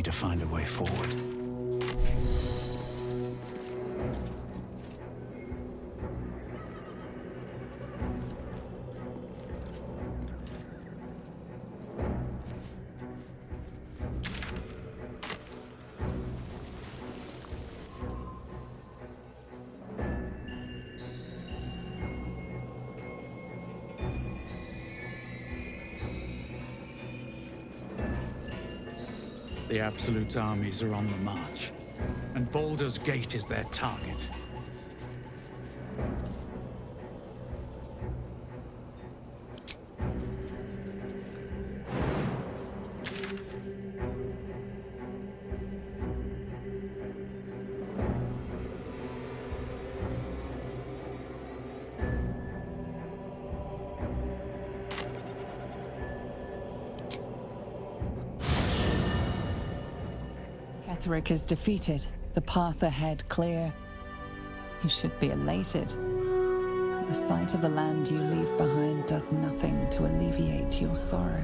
need to find a way forward. The Absolute's armies are on the march, and Baldur's Gate is their target. Ketheric is defeated, the path ahead clear. You should be elated. The sight of the land you leave behind does nothing to alleviate your sorrow.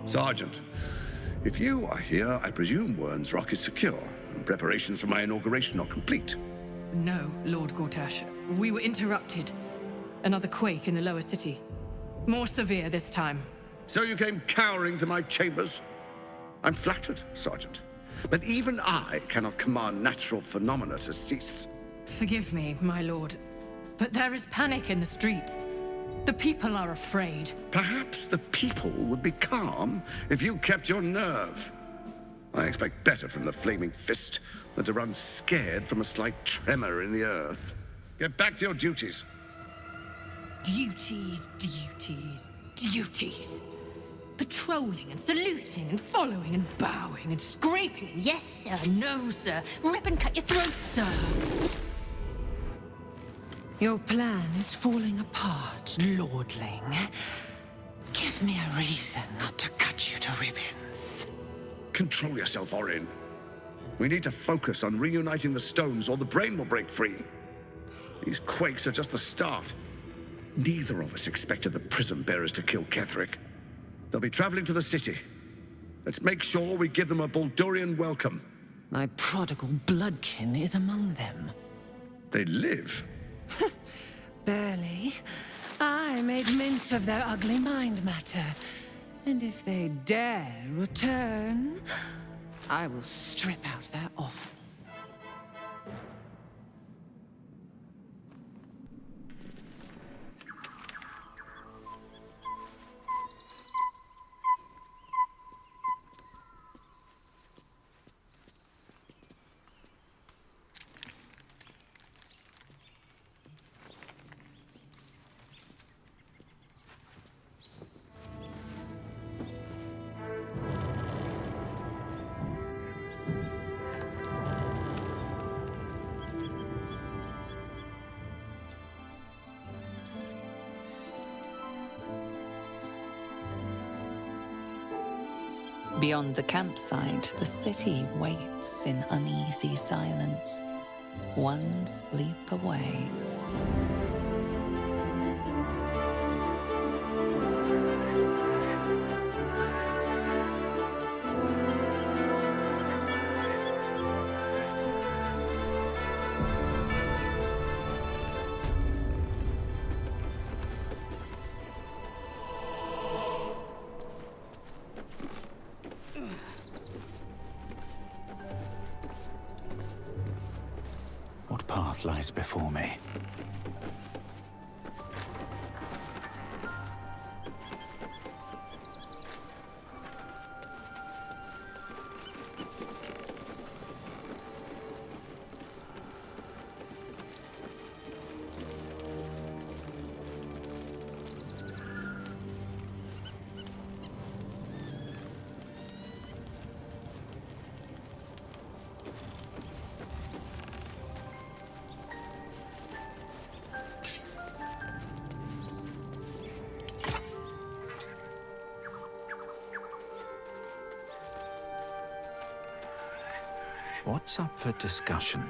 Sergeant, if you are here, I presume Wern's Rock is secure, and preparations for my inauguration are complete. No, Lord Gortash. We were interrupted. Another quake in the lower city. More severe this time. So you came cowering to my chambers? I'm flattered, Sergeant. But even I cannot command natural phenomena to cease. Forgive me, my lord, but there is panic in the streets. The people are afraid. Perhaps the people would be calm if you kept your nerve. I expect better from the Flaming Fist than to run scared from a slight tremor in the earth. Get back to your duties. Duties, duties, duties. Patrolling and saluting and following and bowing and scraping. Yes, sir. No, sir. Rip and cut your throat, sir. Your plan is falling apart, lordling. Give me a reason not to cut you to ribbons. Control yourself, Orin. We need to focus on reuniting the stones or the brain will break free. These quakes are just the start. Neither of us expected the Prism Bearers to kill Ketheric. They'll be traveling to the city. Let's make sure we give them a Baldurian welcome. My prodigal bloodkin is among them. They live? Barely. I made mince of their ugly mind matter. And if they dare return, I will strip out their offal. Beyond the campsite, the city waits in uneasy silence, one sleep away. What path lies before me? What's up for discussion?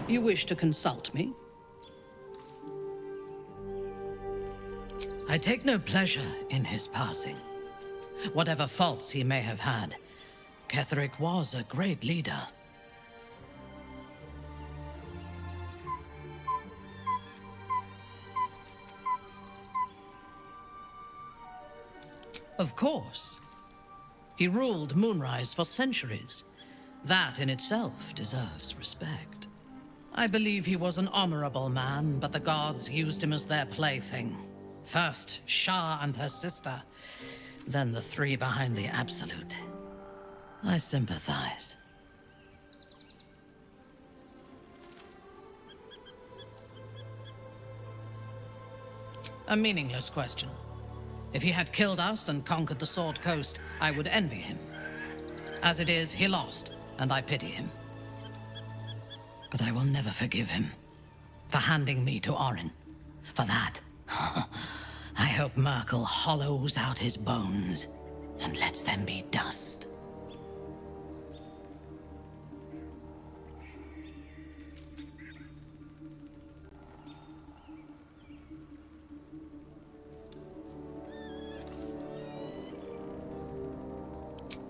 You wish to consult me? I take no pleasure in his passing. Whatever faults he may have had, Ketheric was a great leader. Of course. He ruled Moonrise for centuries. That in itself deserves respect. I believe he was an honorable man, but the gods used him as their plaything. First, Shah and her sister, then the three behind the Absolute. I sympathize. A meaningless question. If he had killed us and conquered the Sword Coast, I would envy him. As it is, he lost, and I pity him. But I will never forgive him for handing me to Orin. For that, I hope Merkel hollows out his bones and lets them be dust.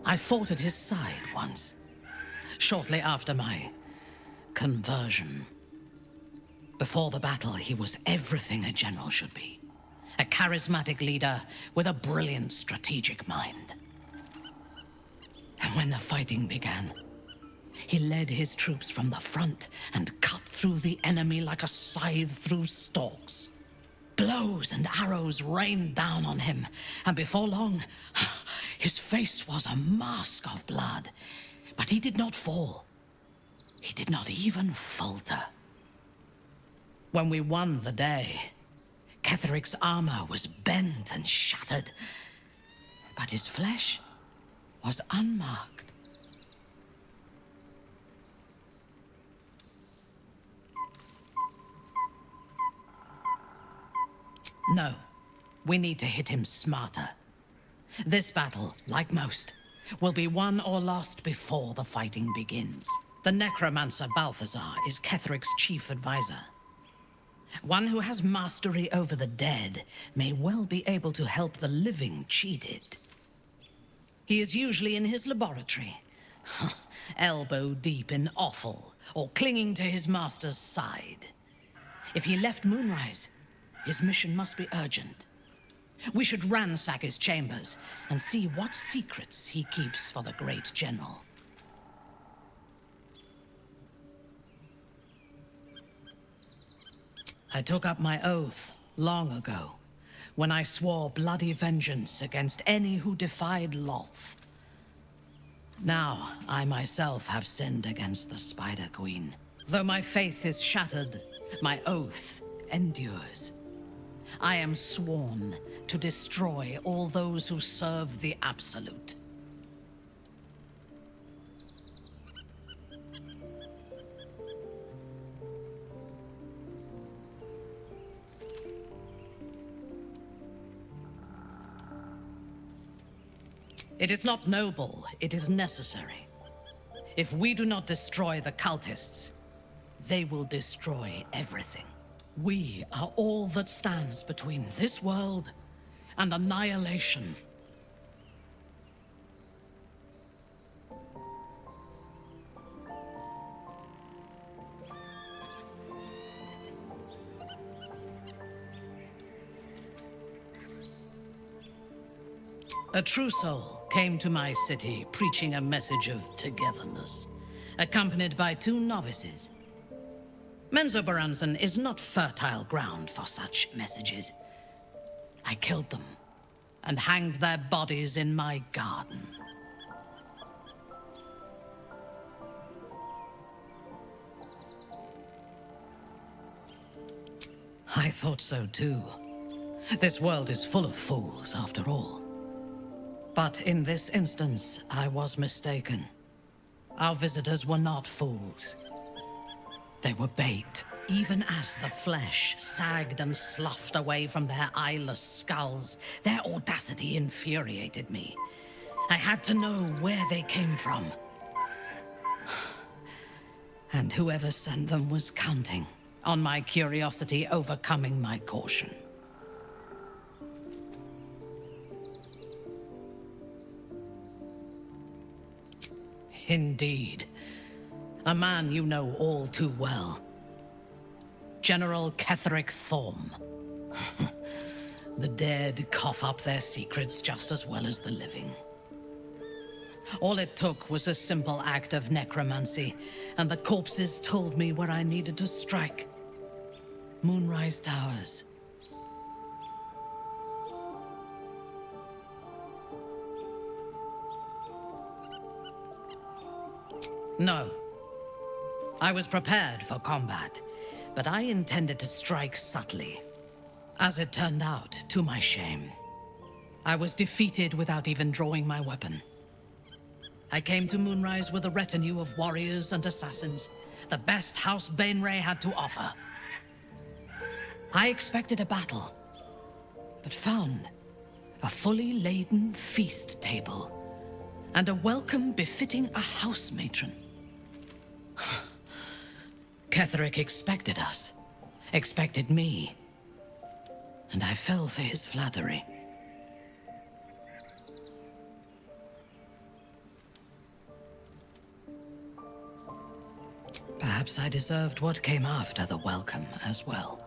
I fought at his side once, shortly after my conversion. Before the battle, he was everything a general should be. A charismatic leader with a brilliant strategic mind. And when the fighting began, he led his troops from the front and cut through the enemy like a scythe through stalks. Blows and arrows rained down on him, and before long, his face was a mask of blood. But he did not fall. He did not even falter. When we won the day, Ketheric's armor was bent and shattered, but his flesh was unmarked. No, we need to hit him smarter. This battle, like most, will be won or lost before the fighting begins. The necromancer Balthazar is Ketheric's chief advisor. One who has mastery over the dead may well be able to help the living cheated. He is usually in his laboratory, elbow deep in offal, or clinging to his master's side. If he left Moonrise, his mission must be urgent. We should ransack his chambers and see what secrets he keeps for the great general. I took up my oath long ago, when I swore bloody vengeance against any who defied Lolth. Now, I myself have sinned against the Spider Queen. Though my faith is shattered, my oath endures. I am sworn to destroy all those who serve the Absolute. It is not noble, it is necessary. If we do not destroy the cultists, they will destroy everything. We are all that stands between this world and annihilation. A true soul came to my city preaching a message of togetherness, accompanied by 2 novices. Menzoberranzan is not fertile ground for such messages. I killed them and hanged their bodies in my garden. I thought so too. This world is full of fools, after all. But in this instance, I was mistaken. Our visitors were not fools. They were bait. Even as the flesh sagged and sloughed away from their eyeless skulls, their audacity infuriated me. I had to know where they came from. And whoever sent them was counting on my curiosity overcoming my caution. Indeed. A man you know all too well. General Ketheric Thorm. The dead cough up their secrets just as well as the living. All it took was a simple act of necromancy, and the corpses told me where I needed to strike. Moonrise Towers. No. I was prepared for combat, but I intended to strike subtly. As it turned out, to my shame, I was defeated without even drawing my weapon. I came to Moonrise with a retinue of warriors and assassins, the best House Bainray had to offer. I expected a battle, but found a fully laden feast table and a welcome befitting a house matron. Ketheric expected us, expected me, and I fell for his flattery. Perhaps I deserved what came after the welcome as well.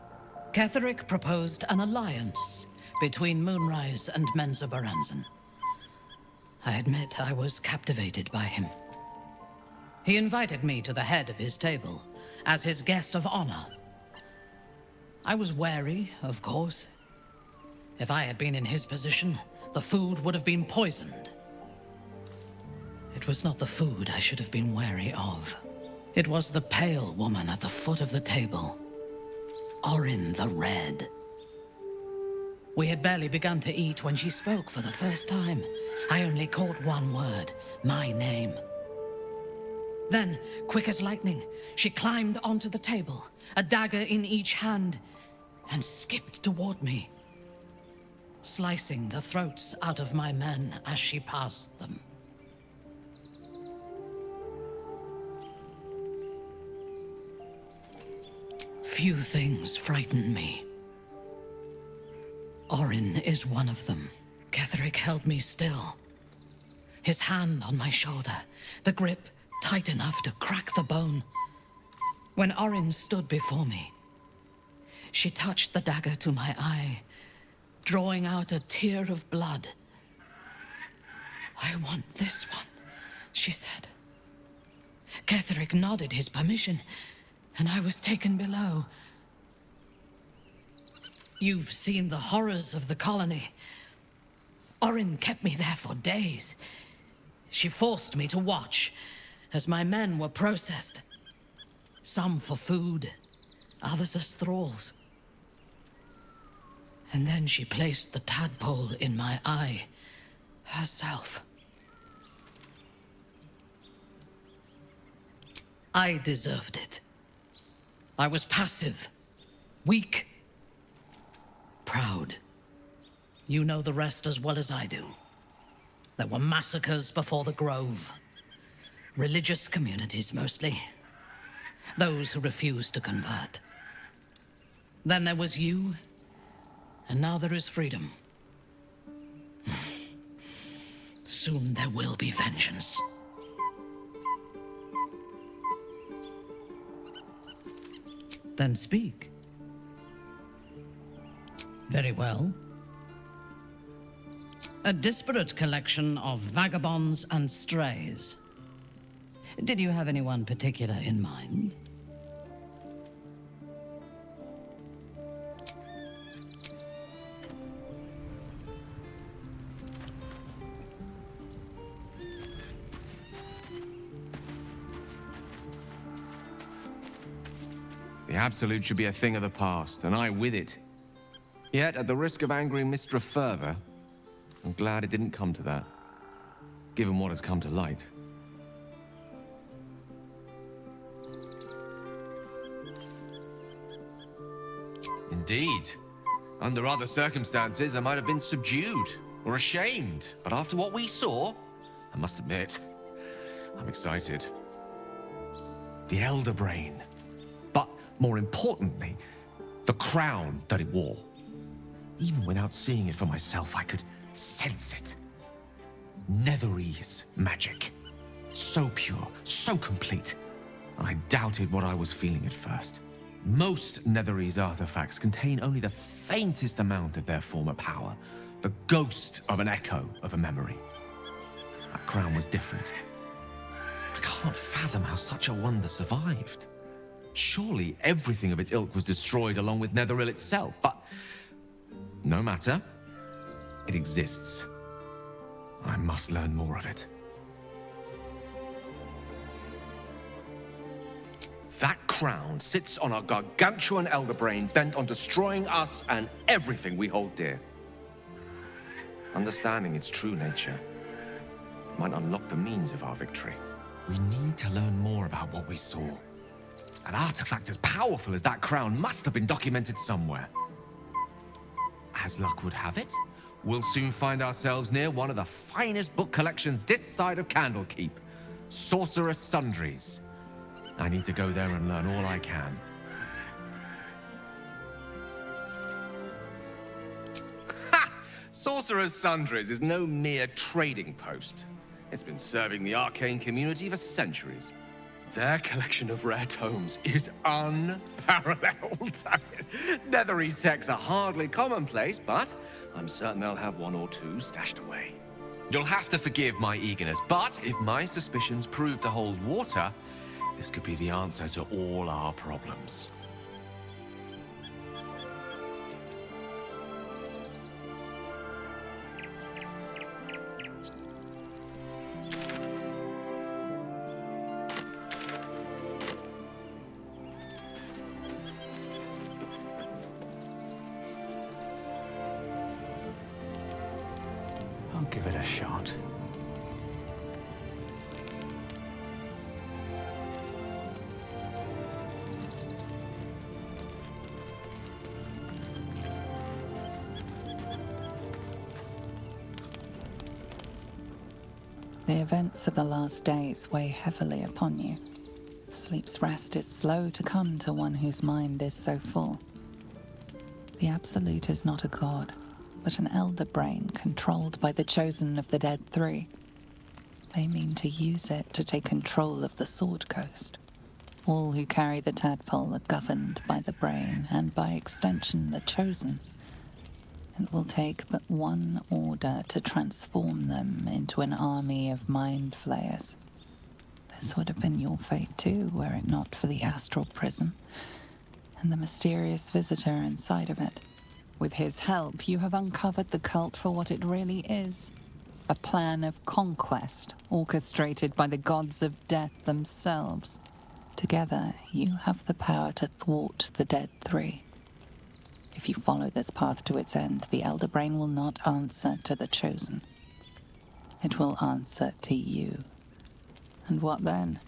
Ketheric proposed an alliance between Moonrise and Menzoberranzan. I admit I was captivated by him. He invited me to the head of his table as his guest of honor. I was wary, of course. If I had been in his position, the food would have been poisoned. It was not the food I should have been wary of. It was the pale woman at the foot of the table. Orin the Red. We had barely begun to eat when she spoke for the first time. I only caught one word, my name. Then, quick as lightning, she climbed onto the table, a dagger in each hand, and skipped toward me, slicing the throats out of my men as she passed them. Few things frighten me. Orin is one of them. Ketheric held me still, his hand on my shoulder, the grip tight enough to crack the bone. When Orin stood before me, she touched the dagger to my eye, drawing out a tear of blood. "I want this one," she said. Ketheric nodded his permission, and I was taken below. You've seen the horrors of the colony. Orin kept me there for days. She forced me to watch as my men were processed. Some for food, others as thralls. And then she placed the tadpole in my eye herself. I deserved it. I was passive, weak, proud. You know the rest as well as I do. There were massacres before the Grove. Religious communities, mostly. Those who refused to convert. Then there was you, and now there is freedom. Soon there will be vengeance. Then speak. Very well. A disparate collection of vagabonds and strays. Did you have anyone particular in mind? The Absolute should be a thing of the past, and I with it. Yet, at the risk of angering Mistra further, I'm glad it didn't come to that, given what has come to light. Indeed. Under other circumstances, I might have been subdued or ashamed. But after what we saw, I must admit, I'm excited. The Elder Brain. But more importantly, the crown that it wore. Even without seeing it for myself, I could sense it. Netherese magic. So pure, so complete. And I doubted what I was feeling at first. Most Netherese artifacts contain only the faintest amount of their former power. The ghost of an echo of a memory. That crown was different. I can't fathom how such a wonder survived. Surely everything of its ilk was destroyed along with Netheril itself, but no matter. It exists. I must learn more of it. That crown sits on a gargantuan elder brain bent on destroying us and everything we hold dear. Understanding its true nature might unlock the means of our victory. We need to learn more about what we saw. An artifact as powerful as that crown must have been documented somewhere. As luck would have it, we'll soon find ourselves near one of the finest book collections this side of Candlekeep, Sorcerer's Sundries. I need to go there and learn all I can. Ha! Sorcerer's Sundries is no mere trading post. It's been serving the arcane community for centuries. Their collection of rare tomes is unparalleled. Netherese texts are hardly commonplace, but I'm certain they'll have one or two stashed away. You'll have to forgive my eagerness, but if my suspicions prove to hold water, this could be the answer to all our problems. I'll give it a shot. The events of the last days weigh heavily upon you. Sleep's rest is slow to come to one whose mind is so full. The Absolute is not a god, but an elder brain controlled by the chosen of the Dead Three. They mean to use it to take control of the Sword Coast. All who carry the tadpole are governed by the brain, and by extension the chosen. It will take but one order to transform them into an army of mind flayers. This would have been your fate too, were it not for the astral prison and the mysterious visitor inside of it. With his help, you have uncovered the cult for what it really is. A plan of conquest orchestrated by the gods of death themselves. Together, you have the power to thwart the Dead Three. If you follow this path to its end, the Elder Brain will not answer to the Chosen. It will answer to you. And what then?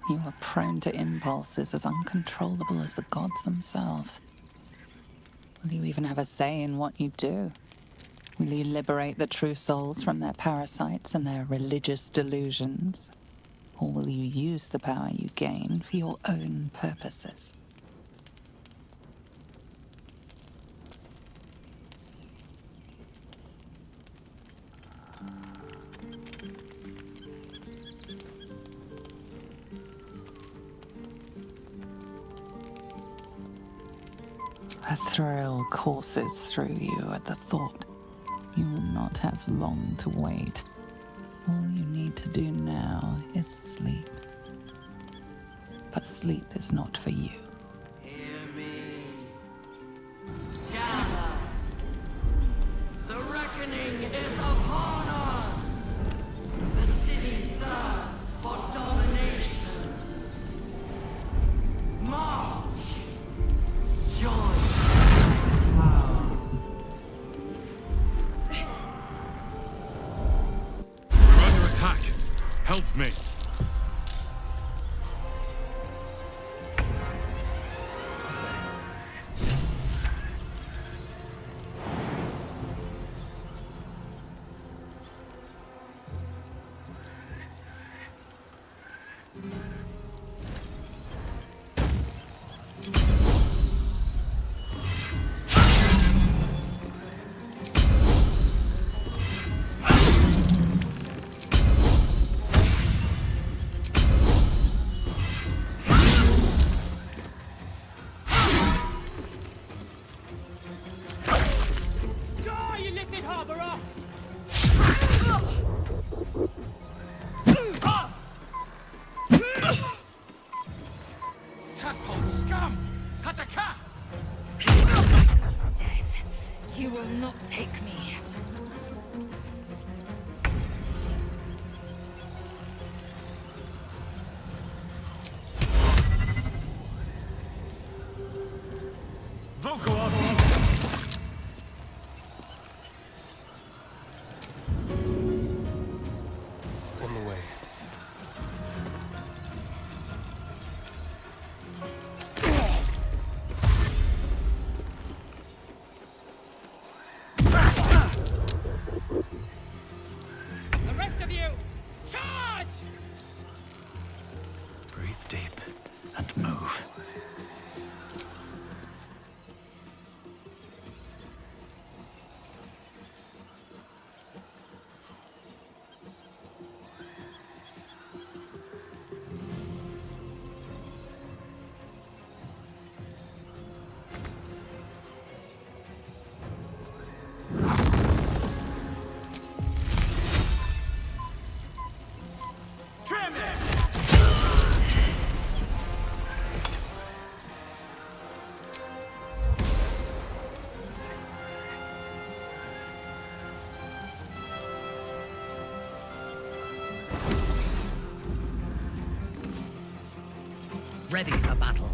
You are prone to impulses as uncontrollable as the gods themselves. Will you even have a say in what you do? Will you liberate the true souls from their parasites and their religious delusions? Or will you use the power you gain for your own purposes? A thrill courses through you at the thought. You will not have long to wait. All you need to do now is sleep. But sleep is not for you. Hear me. Gather. The reckoning is upon us. The city thirsts for domination. March. Join. We're under attack. Help me. Barbara! Tadpole scum! Hataka! Death, you will not take me. On the way. The rest of you, charge! Breathe deep and move. Ready for battle.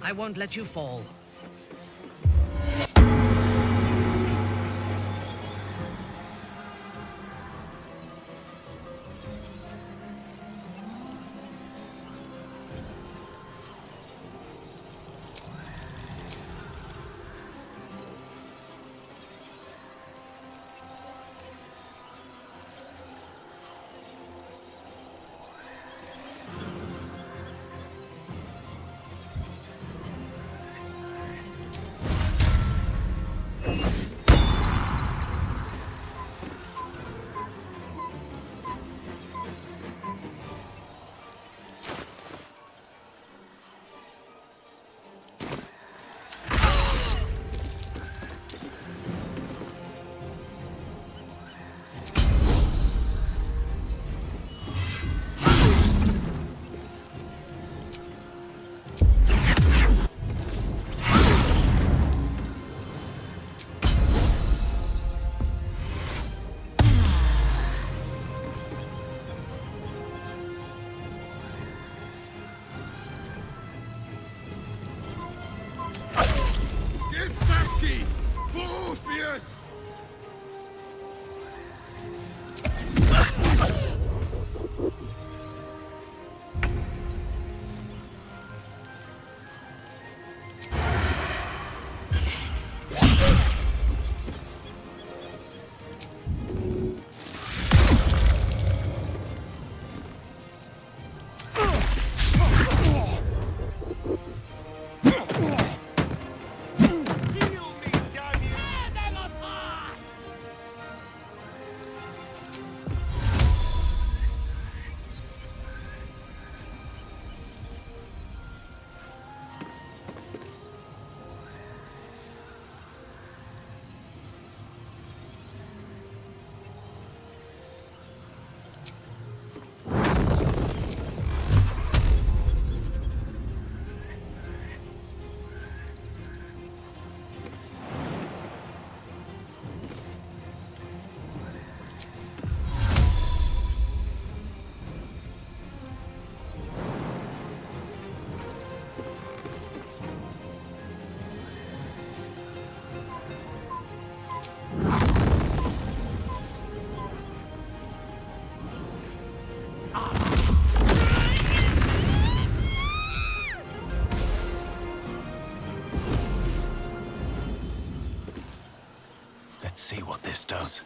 I won't let you fall. Let's see what this does.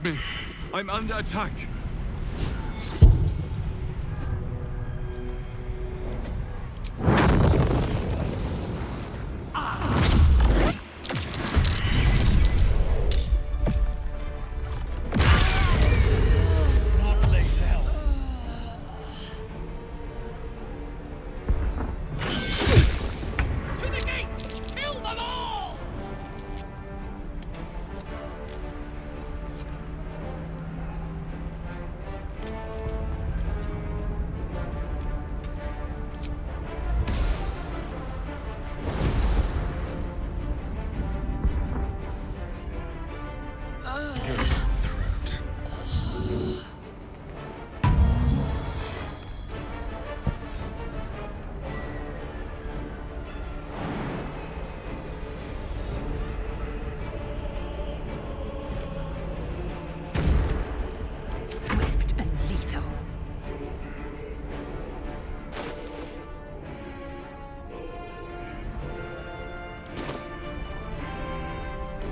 Help me! I'm under attack! Swift and lethal.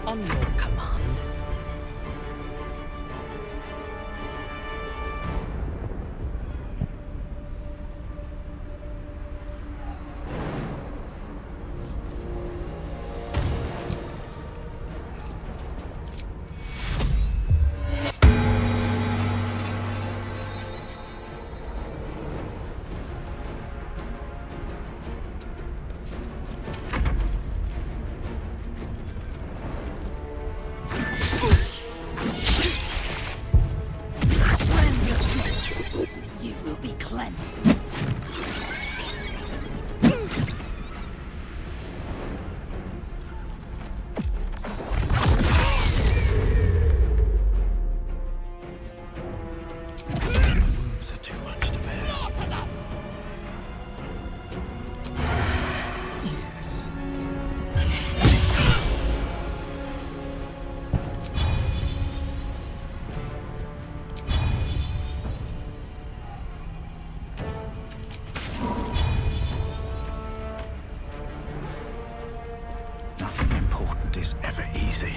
On your command. You will be cleansed. Wounds are too much to bear. Yes. Nothing important is ever easy.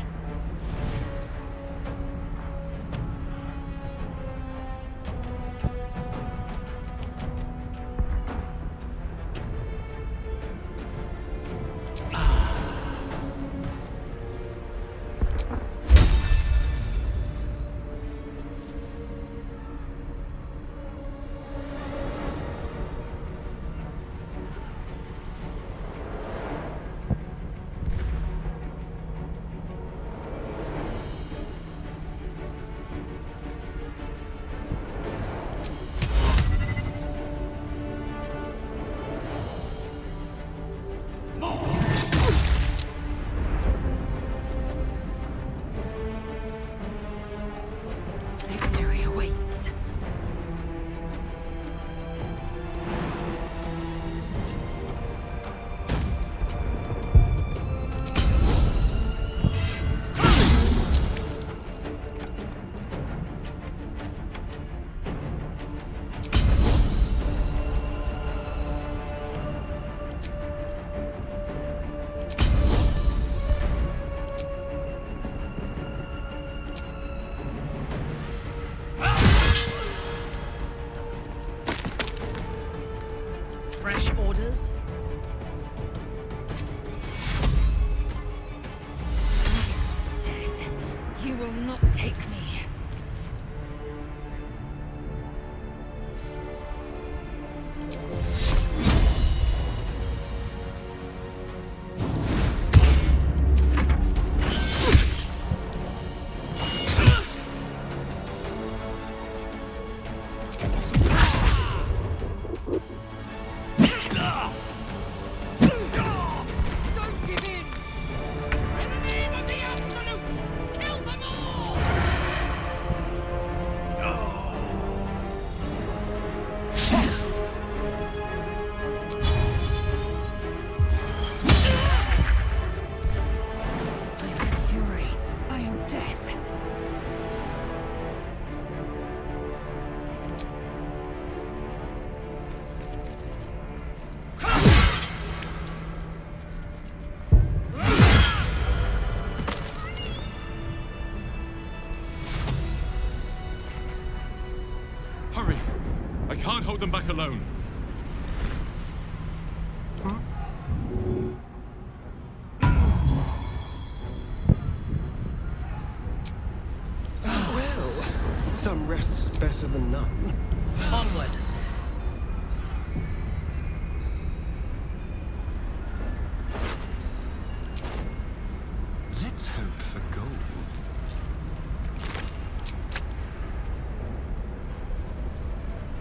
Victory awaits. Fresh orders? Death, you will not take me. Don't give in! In the name of the Absolute, kill them all! can't hold them back alone. Well, some rest's better than none. Onward. Let's hope for gold.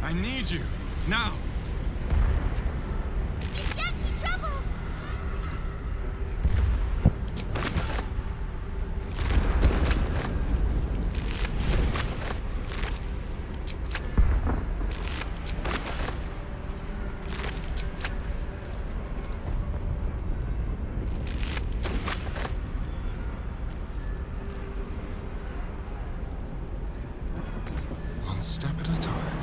I need you, now! Yankee trouble! One step at a time.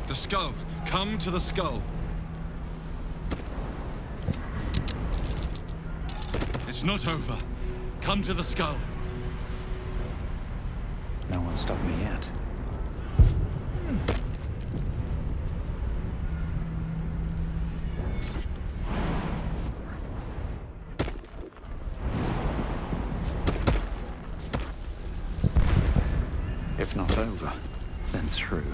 The skull! Come to the skull! It's not over. Come to the skull. No one stopped me yet. If not over, then through.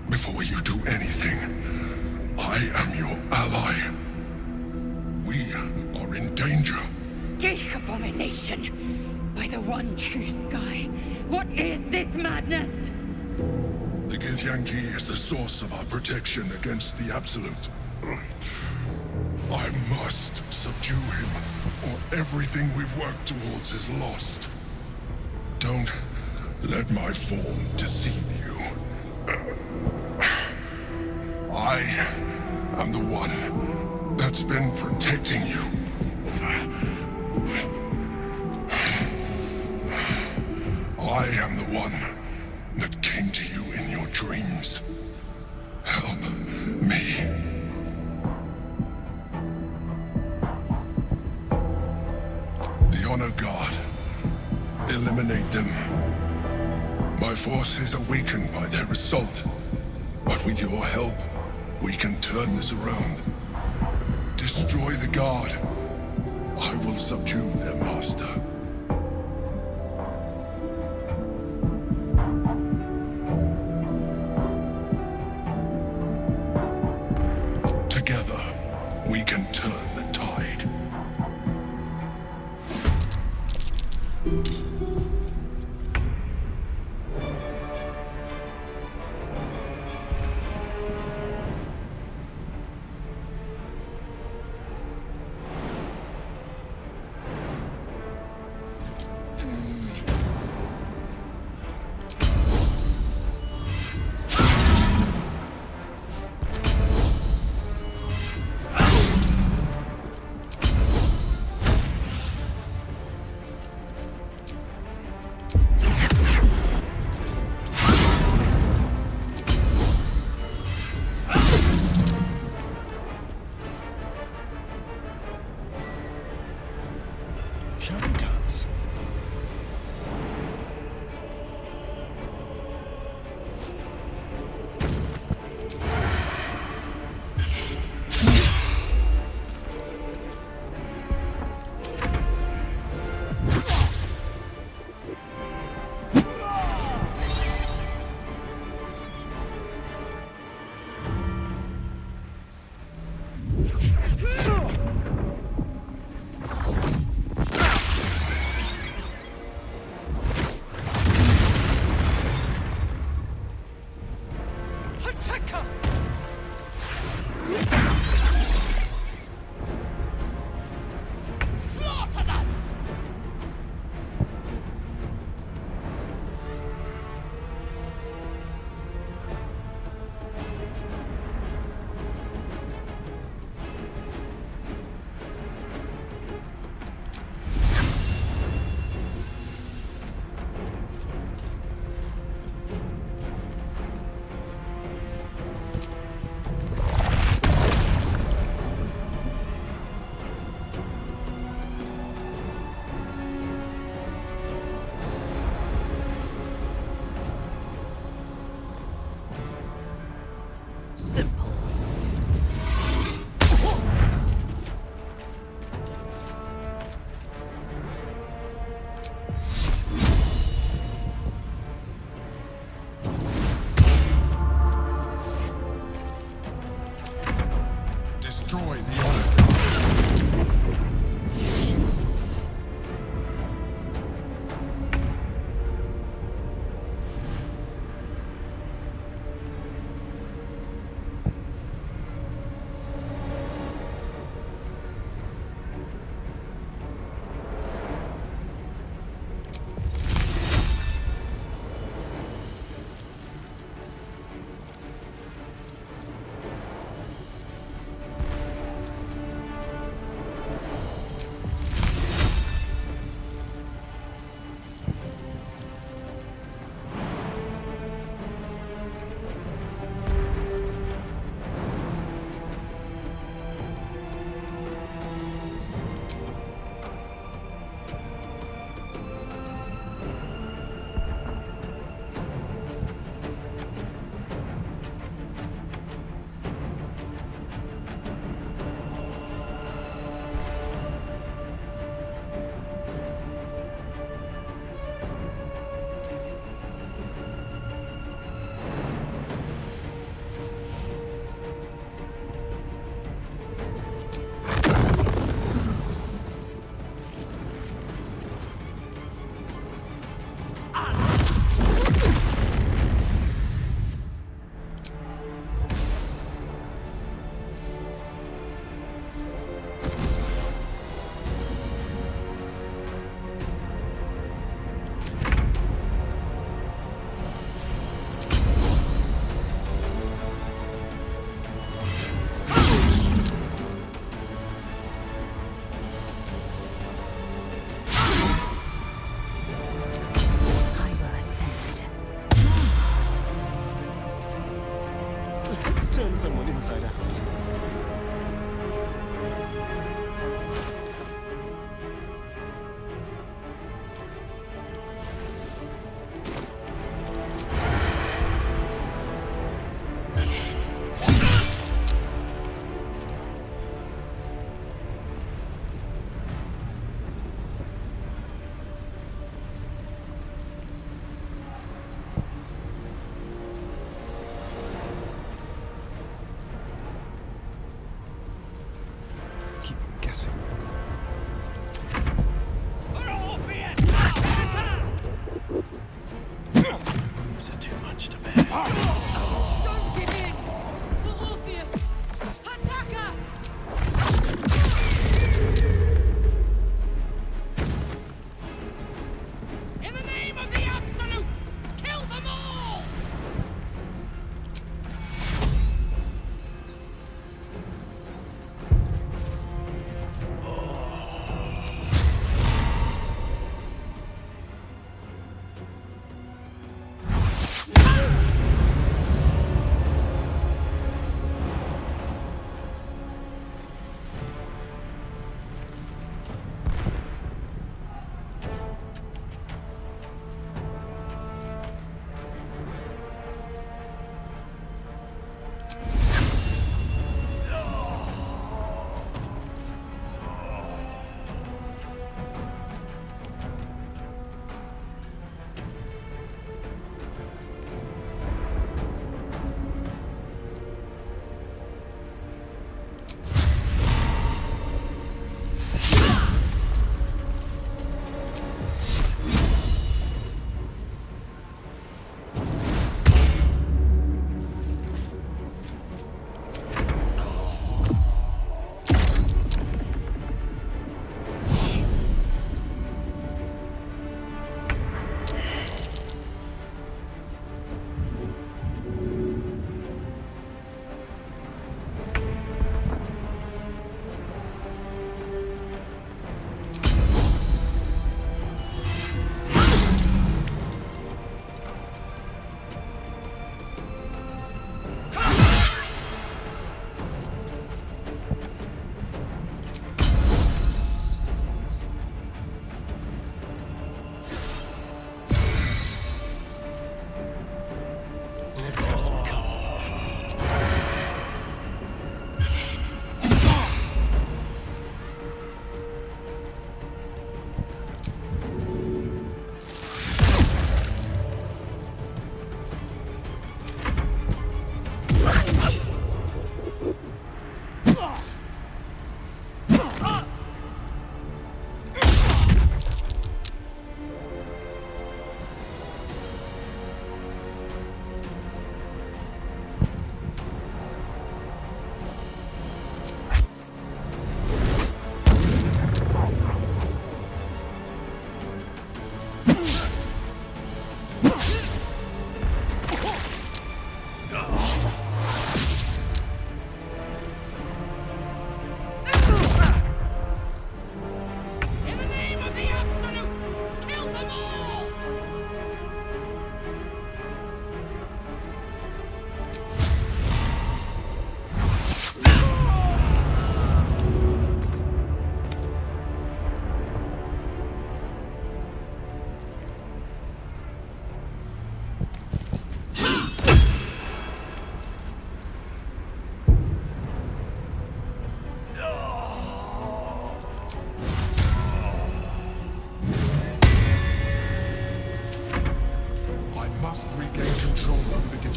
Before you do anything, I am your ally. We are in danger. Geek abomination! By the one true sky, what is this madness? The Githyanki is the source of our protection against the Absolute. I must subdue him, or everything we've worked towards is lost. Don't let my form deceive you. I am the one that's been protecting you. I am the one that came to you in your dreams. Help me. The Honor Guard. Eliminate them. My forces are weakened by their assault. But with your help, we can turn this around. Destroy the Guard. I will subdue their master. Together, we can turn the tide.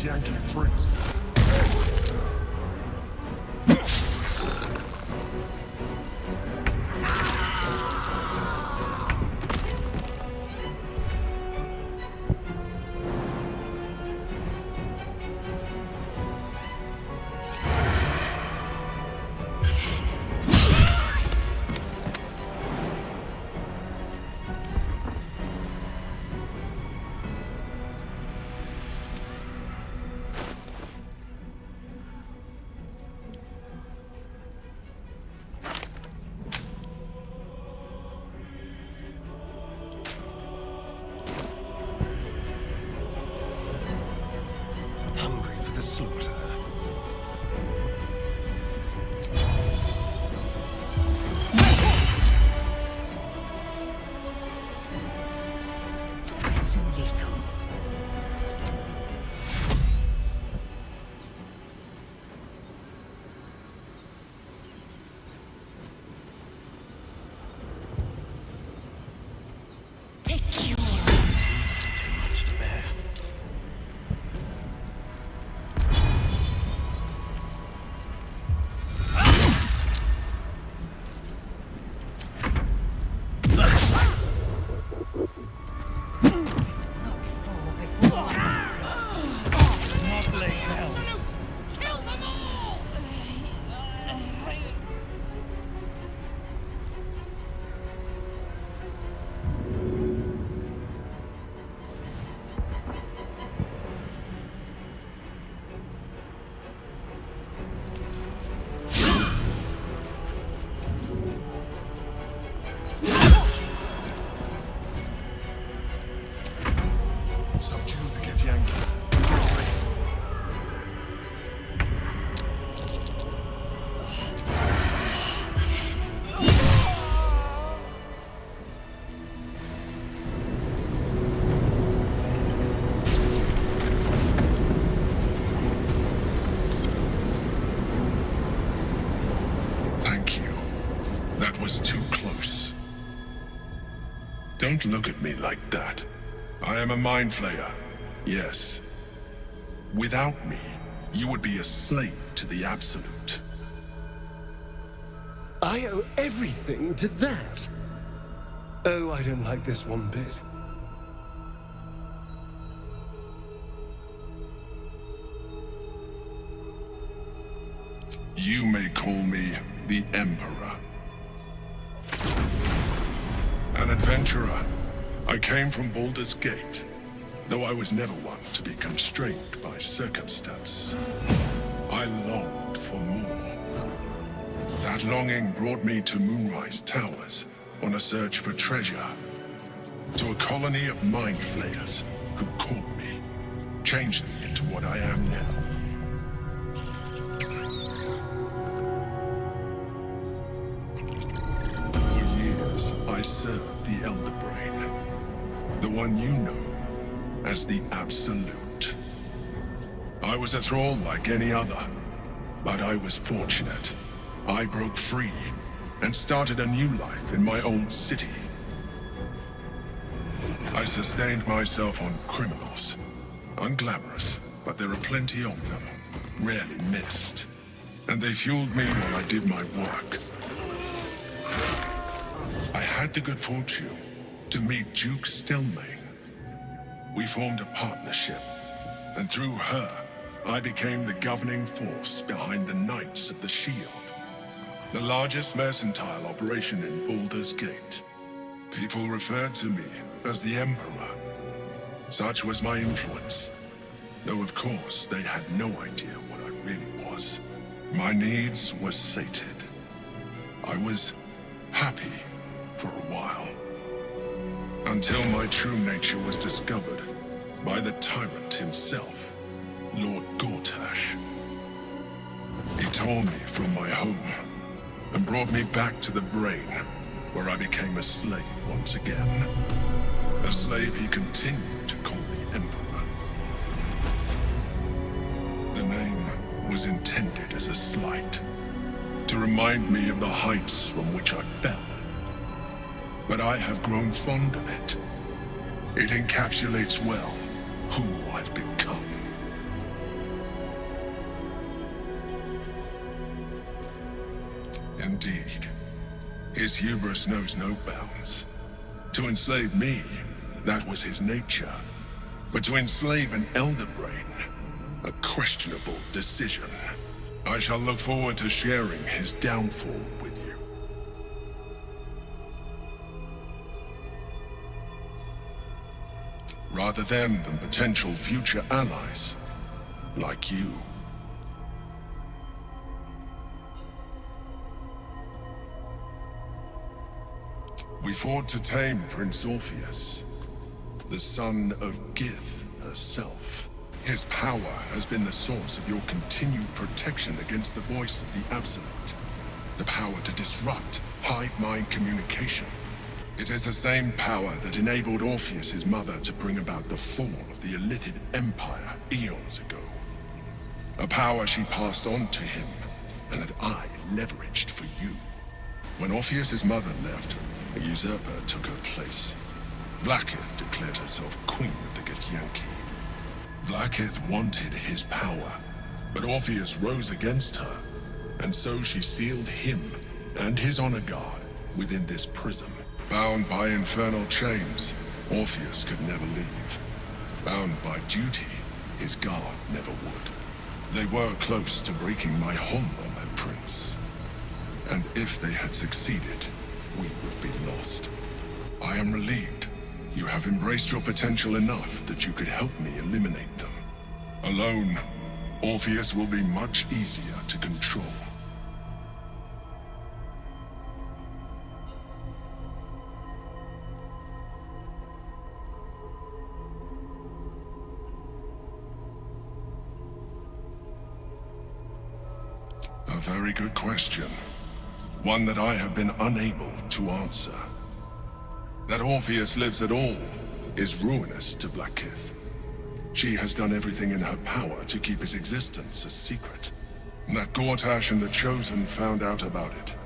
Githyanki Prince. Hungry for the slaughter. Swift and lethal. Take you. Too much to bear. Not fall before Not later. Kill them all! Subdue the Githyanki. Quickly. Thank you. That was too close. Don't look at me like that. I am a mind flayer. Yes. Without me, you would be a slave to the Absolute. I owe everything to that. Oh, I don't like this one bit. You may call me the Emperor. An adventurer. I came from Baldur's Gate, though I was never one to be constrained by circumstance. I longed for more. That longing brought me to Moonrise Towers on a search for treasure, to a colony of mind flayers who caught me, changed me into what I am now. For years, I served the Elder Brain, the one you know as the Absolute. I was a thrall like any other, but I was fortunate. I broke free and started a new life in my old city. I sustained myself on criminals. Unglamorous, but there are plenty of them, rarely missed. And they fueled me while I did my work. I had the good fortune to meet Duke Stelmane. We formed a partnership, and through her, I became the governing force behind the Knights of the Shield, the largest mercantile operation in Baldur's Gate. People referred to me as the Emperor. Such was my influence, though of course they had no idea what I really was. My needs were sated. I was happy for a while, until my true nature was discovered by the tyrant himself, Lord Gortash. He tore me from my home and brought me back to the Brain, where I became a slave once again. A slave he continued to call the Emperor. The name was intended as a slight, to remind me of the heights from which I fell. But I have grown fond of it. It encapsulates well who I've become. His hubris knows no bounds. To enslave me, that was his nature. But to enslave an Elder Brain, a questionable decision. I shall look forward to sharing his downfall with you. Rather than potential future allies, like you. We fought to tame Prince Orpheus, the son of Gith herself. His power has been the source of your continued protection against the voice of the Absolute. The power to disrupt hive mind communication. It is the same power that enabled Orpheus's mother to bring about the fall of the Illithid Empire eons ago. A power she passed on to him, and that I leveraged for you. When Orpheus's mother left, a usurper took her place. Blackith declared herself queen of the Githyanki. Blackith wanted his power, but Orpheus rose against her, and so she sealed him and his honor guard within this prison. Bound by infernal chains, Orpheus could never leave. Bound by duty, his guard never would. They were close to breaking my hold on that prince. And if they had succeeded, we would be lost. I am relieved. You have embraced your potential enough that you could help me eliminate them. Alone, Orpheus will be much easier to control. A very good question. One that I have been unable to answer. That Orpheus lives at all is ruinous to Blackith. She has done everything in her power to keep his existence a secret. That Gortash and the Chosen found out about it.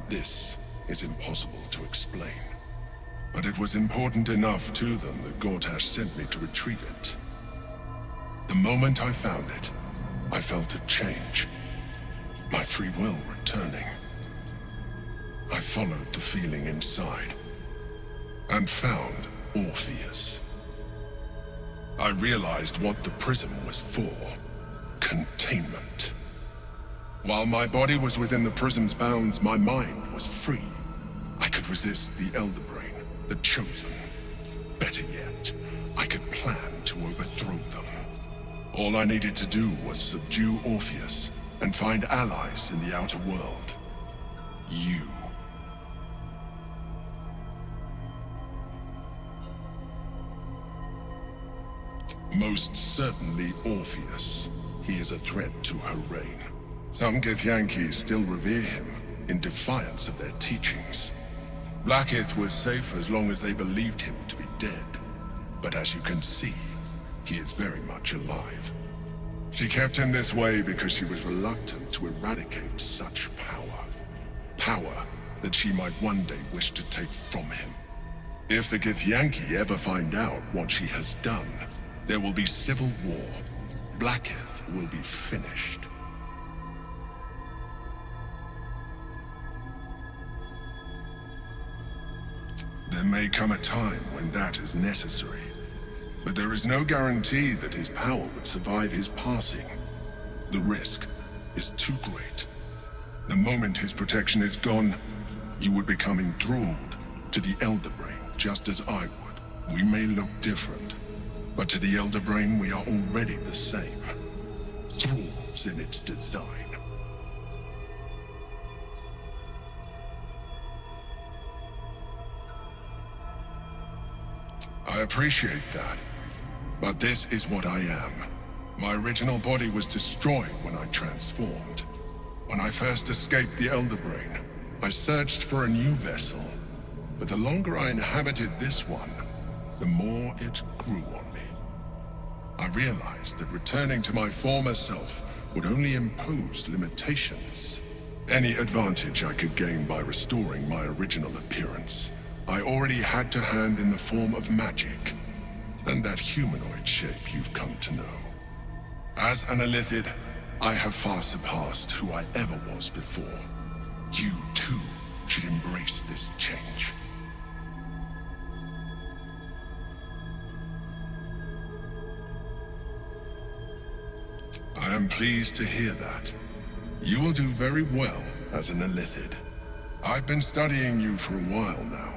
This is impossible to explain. But it was important enough to them that Gortash sent me to retrieve it. The moment I found it, I felt a change. My free will returning. I followed the feeling inside, and found Orpheus. I realized what the prism was for. Containment. While my body was within the prism's bounds, my mind was free. I could resist the Elder Brain, the Chosen. Better yet, I could plan to overthrow them. All I needed to do was subdue Orpheus and find allies in the outer world. You. Most certainly Orpheus. He is a threat to her reign. Some Githyanki still revere him, in defiance of their teachings. Blackith was safe as long as they believed him to be dead. But as you can see, he is very much alive. She kept him this way because she was reluctant to eradicate such power. Power that she might one day wish to take from him. If the Githyanki ever find out what she has done, there will be civil war. Blackith will be finished. There may come a time when that is necessary, but there is no guarantee that his power would survive his passing. The risk is too great. The moment his protection is gone, you would become enthralled to the Elder Brain, just as I would. We may look different, but to the Elder Brain we are already the same. Thralls in its design. I appreciate that, but this is what I am. My original body was destroyed when I transformed. When I first escaped the Elder Brain, I searched for a new vessel, but the longer I inhabited this one, the more it grew on me. I realized that returning to my former self would only impose limitations. Any advantage I could gain by restoring my original appearance, I already had to hand in the form of magic, and that humanoid shape you've come to know. As an Illithid, I have far surpassed who I ever was before. You, too, should embrace this change. I am pleased to hear that. You will do very well as an Illithid. I've been studying you for a while now.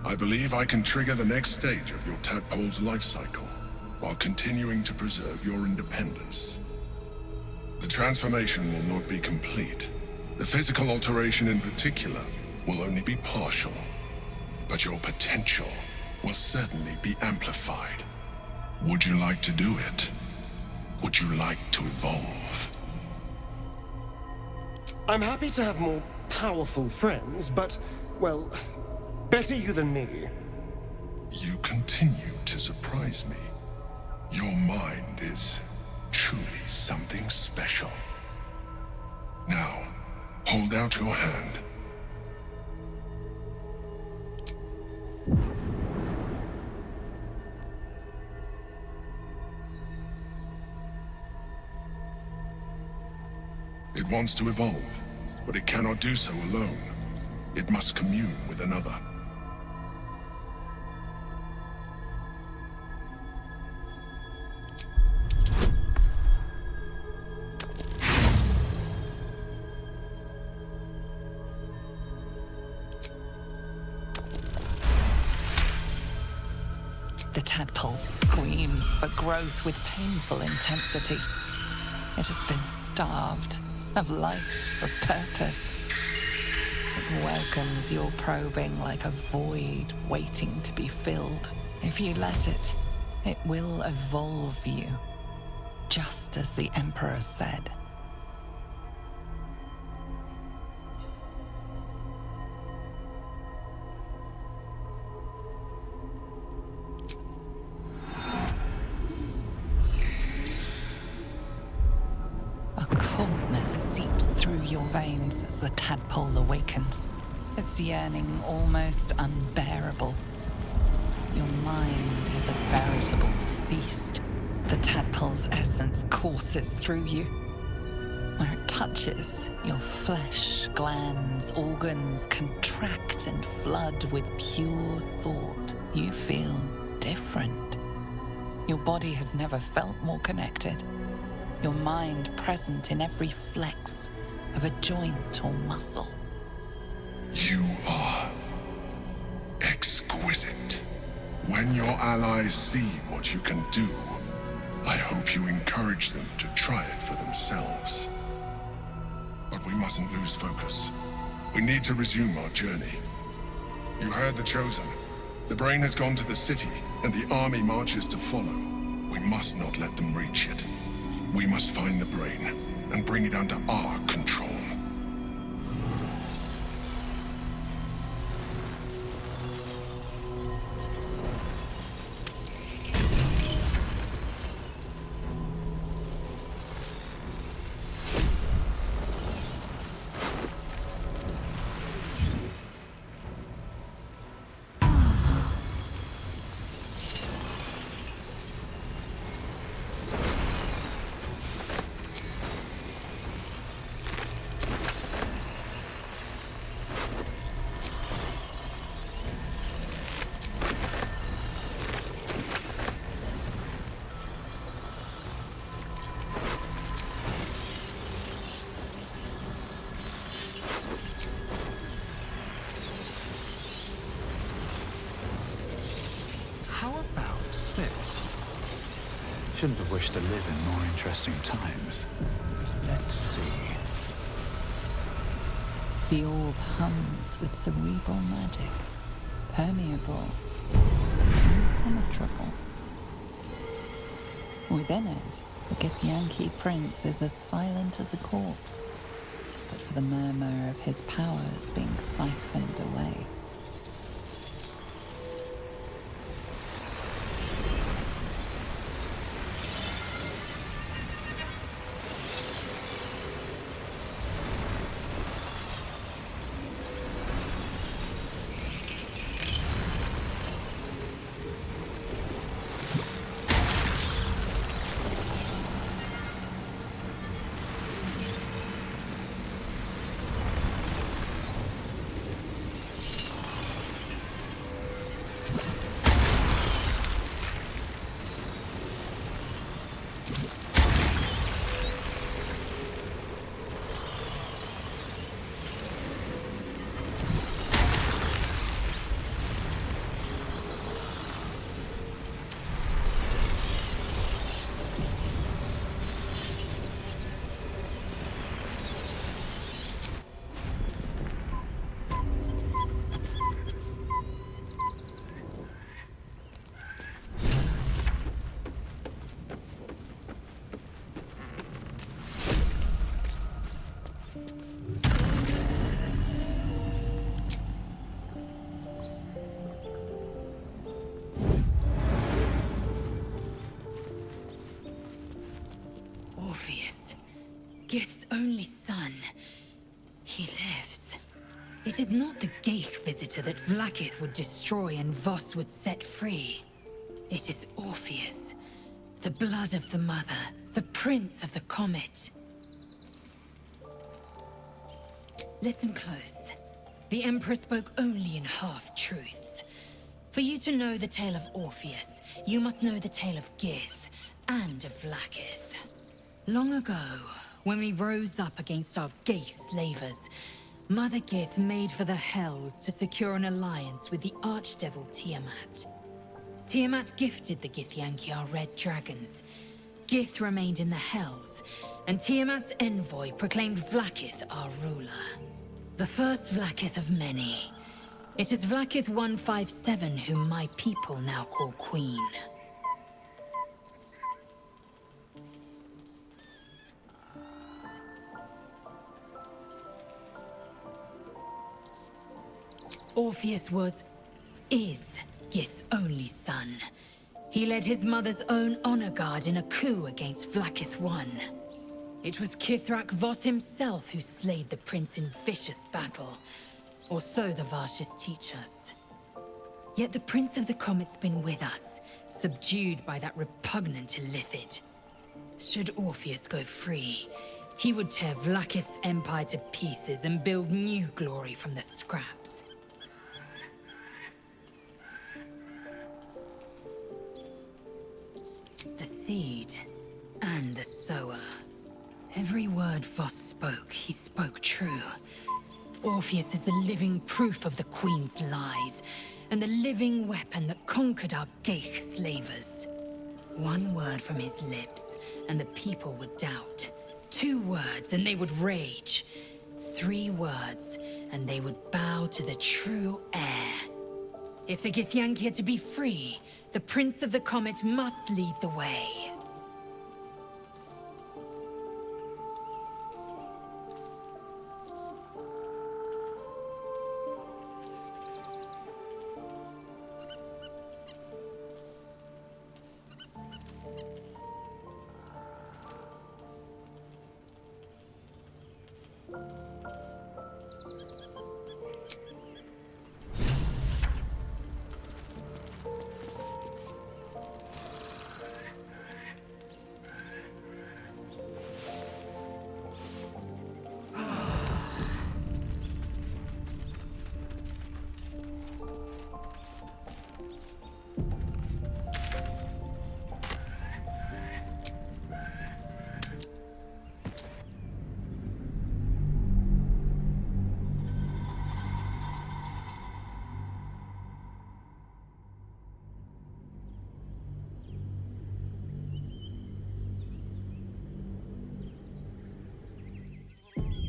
I believe I can trigger the next stage of your tadpole's life cycle, while continuing to preserve your independence. The transformation will not be complete. The physical alteration in particular will only be partial. But your potential will certainly be amplified. Would you like to do it? Would you like to evolve? I'm happy to have more powerful friends, but, well, better you than me. You continue to surprise me. Your mind is truly something special. Now, hold out your hand. It wants to evolve, but it cannot do so alone. It must commune with another. The tadpole screams for growth with painful intensity. It has been starved of life, of purpose. It welcomes your probing like a void waiting to be filled. If you let it, it will evolve you, just as the Emperor said. Your veins as the tadpole awakens. Its yearning almost unbearable. Your mind is a veritable feast. The tadpole's essence courses through you. Where it touches, your flesh, glands, organs contract and flood with pure thought. You feel different. Your body has never felt more connected. Your mind present in every flex of a joint or muscle. You are exquisite. When your allies see what you can do, I hope you encourage them to try it for themselves. But we mustn't lose focus. We need to resume our journey. You heard the Chosen. The brain has gone to the city, and the army marches to follow. We must not let them reach it. We must find the brain and bring it under our control. Shouldn't have wished to live in more interesting times. Let's see. The orb hums with cerebral magic, permeable, impenetrable. Within it, the Githyanki prince is as silent as a corpse, but for the murmur of his powers being siphoned away. was not the Geich visitor that Vlaakith would destroy and Voss would set free. It is Orpheus, the blood of the mother, the prince of the comet. Listen close. The Emperor spoke only in half-truths. For you to know the tale of Orpheus, you must know the tale of Gith and of Vlaakith. Long ago, when we rose up against our Geich slavers, Mother Gith made for the Hells to secure an alliance with the Archdevil Tiamat. Tiamat gifted the Githyanki our red dragons. Gith remained in the Hells, and Tiamat's envoy proclaimed Vlaakith our ruler. The first Vlaakith of many. It is Vlaakith 157 whom my people now call Queen. Orpheus is Gith's only son. He led his mother's own honor guard in a coup against Vlaakith I. It was Kithrak Voss himself who slayed the prince in vicious battle, or so the Varshas teach us. Yet the Prince of the Comet's been with us, subdued by that repugnant Illithid. Should Orpheus go free, he would tear Vlaakith's empire to pieces and build new glory from the scraps. The seed and the sower. Every word Voss spoke, he spoke true. Orpheus is the living proof of the Queen's lies, and the living weapon that conquered our Geich slavers. One word from his lips, and the people would doubt. 2 words, and they would rage. 3 words, and they would bow to the true heir. If the Githyanki are to be free, the Prince of the Comet must lead the way.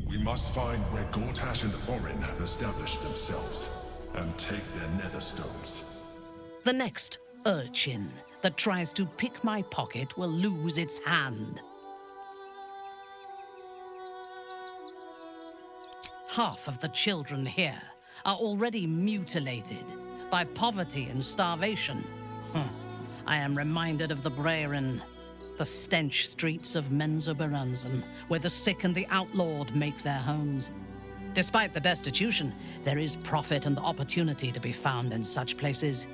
We must find where Gortash and Orin have established themselves, and take their nether stones. The next urchin that tries to pick my pocket will lose its hand. Half of the children here are already mutilated by poverty and starvation. I am reminded of the Brerin, the stench streets of Menzoberranzan, where the sick and the outlawed make their homes. Despite the destitution, there is profit and opportunity to be found in such places,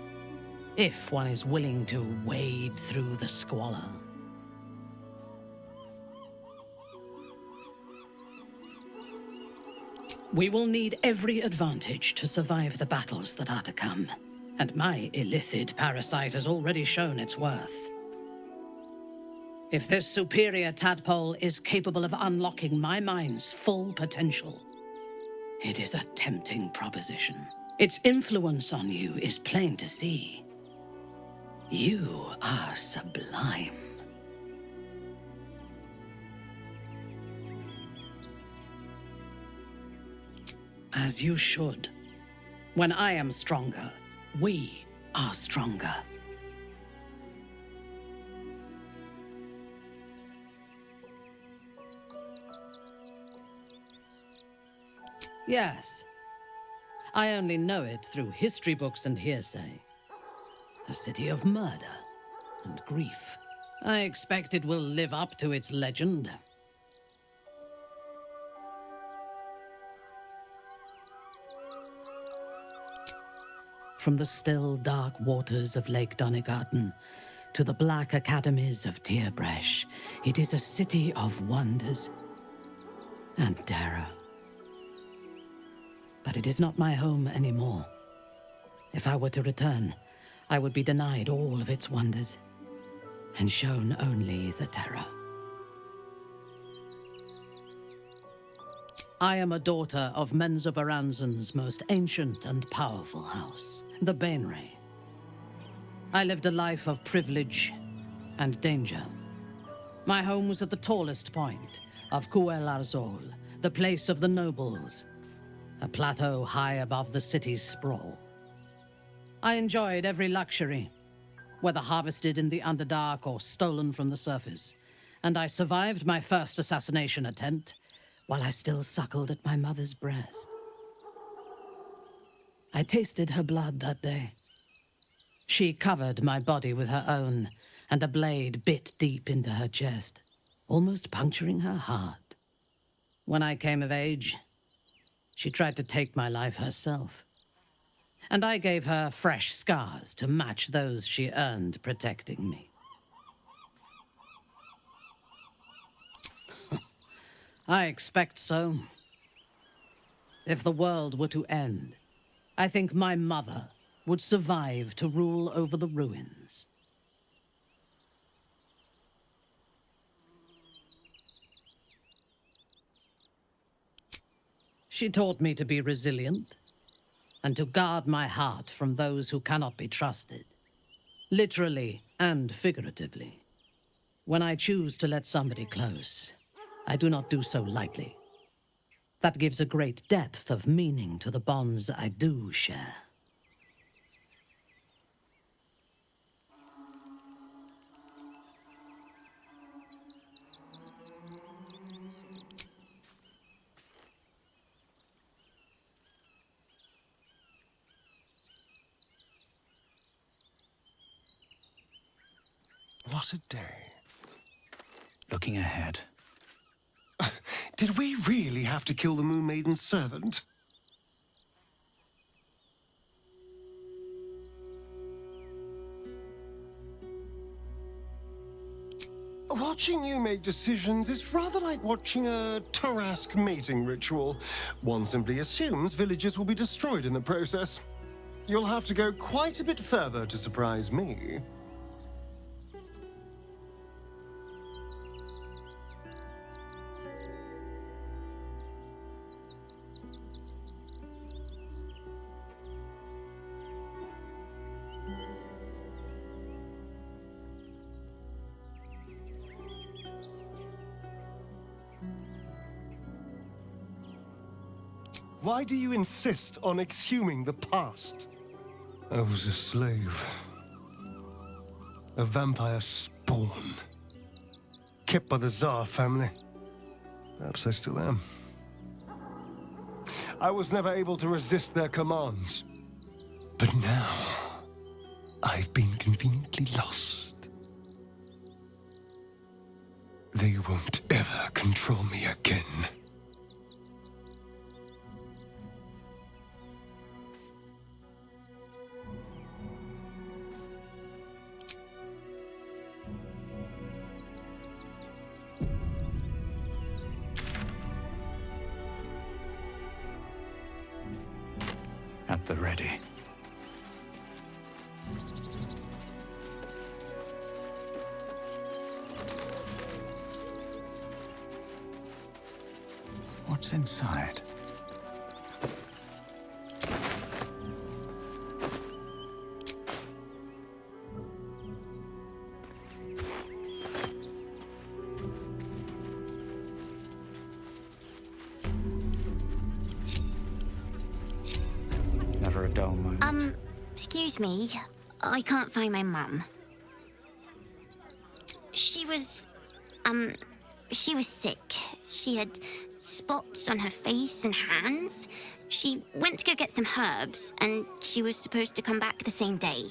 if one is willing to wade through the squalor. We will need every advantage to survive the battles that are to come, and my Illithid parasite has already shown its worth. If this superior tadpole is capable of unlocking my mind's full potential, it is a tempting proposition. Its influence on you is plain to see. You are sublime. As you should. When I am stronger, we are stronger. Yes. I only know it through history books and hearsay. A city of murder and grief. I expect it will live up to its legend. from the still, dark waters of Lake Donegarten to the black academies of Tierbresh, it is a city of wonders and terror. But it is not my home anymore. If I were to return, I would be denied all of its wonders and shown only the terror. I am a daughter of Menzoberranzan's most ancient and powerful house, the Bainray. I lived a life of privilege and danger. My home was at the tallest point of Cuel Arzol, the place of the nobles, a plateau high above the city's sprawl. I enjoyed every luxury, whether harvested in the Underdark or stolen from the surface, and I survived my first assassination attempt while I still suckled at my mother's breast. I tasted her blood that day. She covered my body with her own, and a blade bit deep into her chest, almost puncturing her heart. When I came of age, she tried to take my life herself, and I gave her fresh scars to match those she earned protecting me. I expect so. If the world were to end, I think my mother would survive to rule over the ruins. She taught me to be resilient and to guard my heart from those who cannot be trusted, literally and figuratively. When I choose to let somebody close, I do not do so lightly. That gives a great depth of meaning to the bonds I do share. What a day. Looking ahead. Did we really have to kill the Moon Maiden's servant? Watching you make decisions is rather like watching a Tarask mating ritual. One simply assumes villages will be destroyed in the process. You'll have to go quite a bit further to surprise me. Why do you insist on exhuming the past? I was a slave. A vampire spawn. Kept by the Tsar family. Perhaps I still am. I was never able to resist their commands. But now, I've been conveniently lost. They won't ever control me again. At the ready. What's inside? Never a dull moment. Excuse me. I can't find my mum. She was sick. She had spots on her face and hands. She went to go get some herbs, and she was supposed to come back the same day.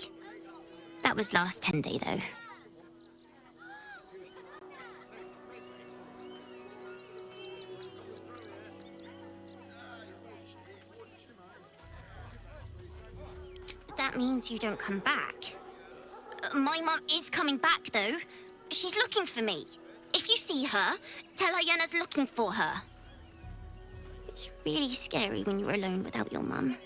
That was last Tenday, though. that means you don't come back. My mum is coming back, though. She's looking for me. If you see her, tell her Yenna's looking for her. It's really scary when you're alone without your mum.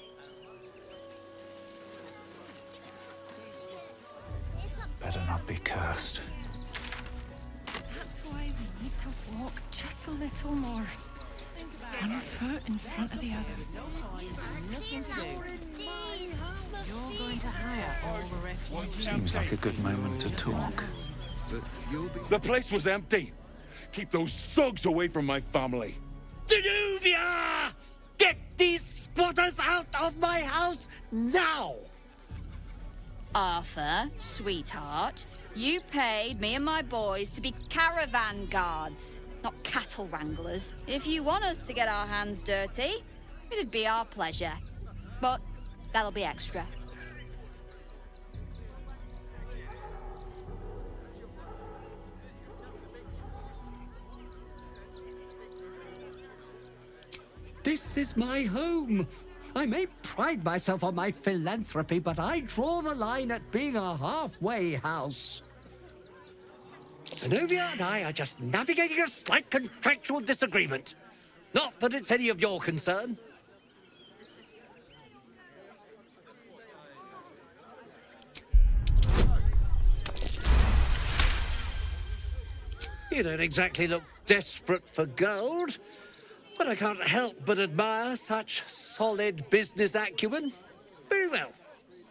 Better not be cursed. That's why we need to walk just a little more. One foot in front of the other. Nothing to do. You're going to hire all the refugees. Seems like a good moment to talk. The place was empty. Keep those thugs away from my family. Danuvia! Get these spotters out of my house now! Arthur, sweetheart, you paid me and my boys to be caravan guards, not cattle wranglers. If you want us to get our hands dirty, it'd be our pleasure. But that'll be extra. This is my home. I may pride myself on my philanthropy, but I draw the line at being a halfway house. Zenobia and I are just navigating a slight contractual disagreement. Not that it's any of your concern. You don't exactly look desperate for gold, but I can't help but admire such solid business acumen. Very well.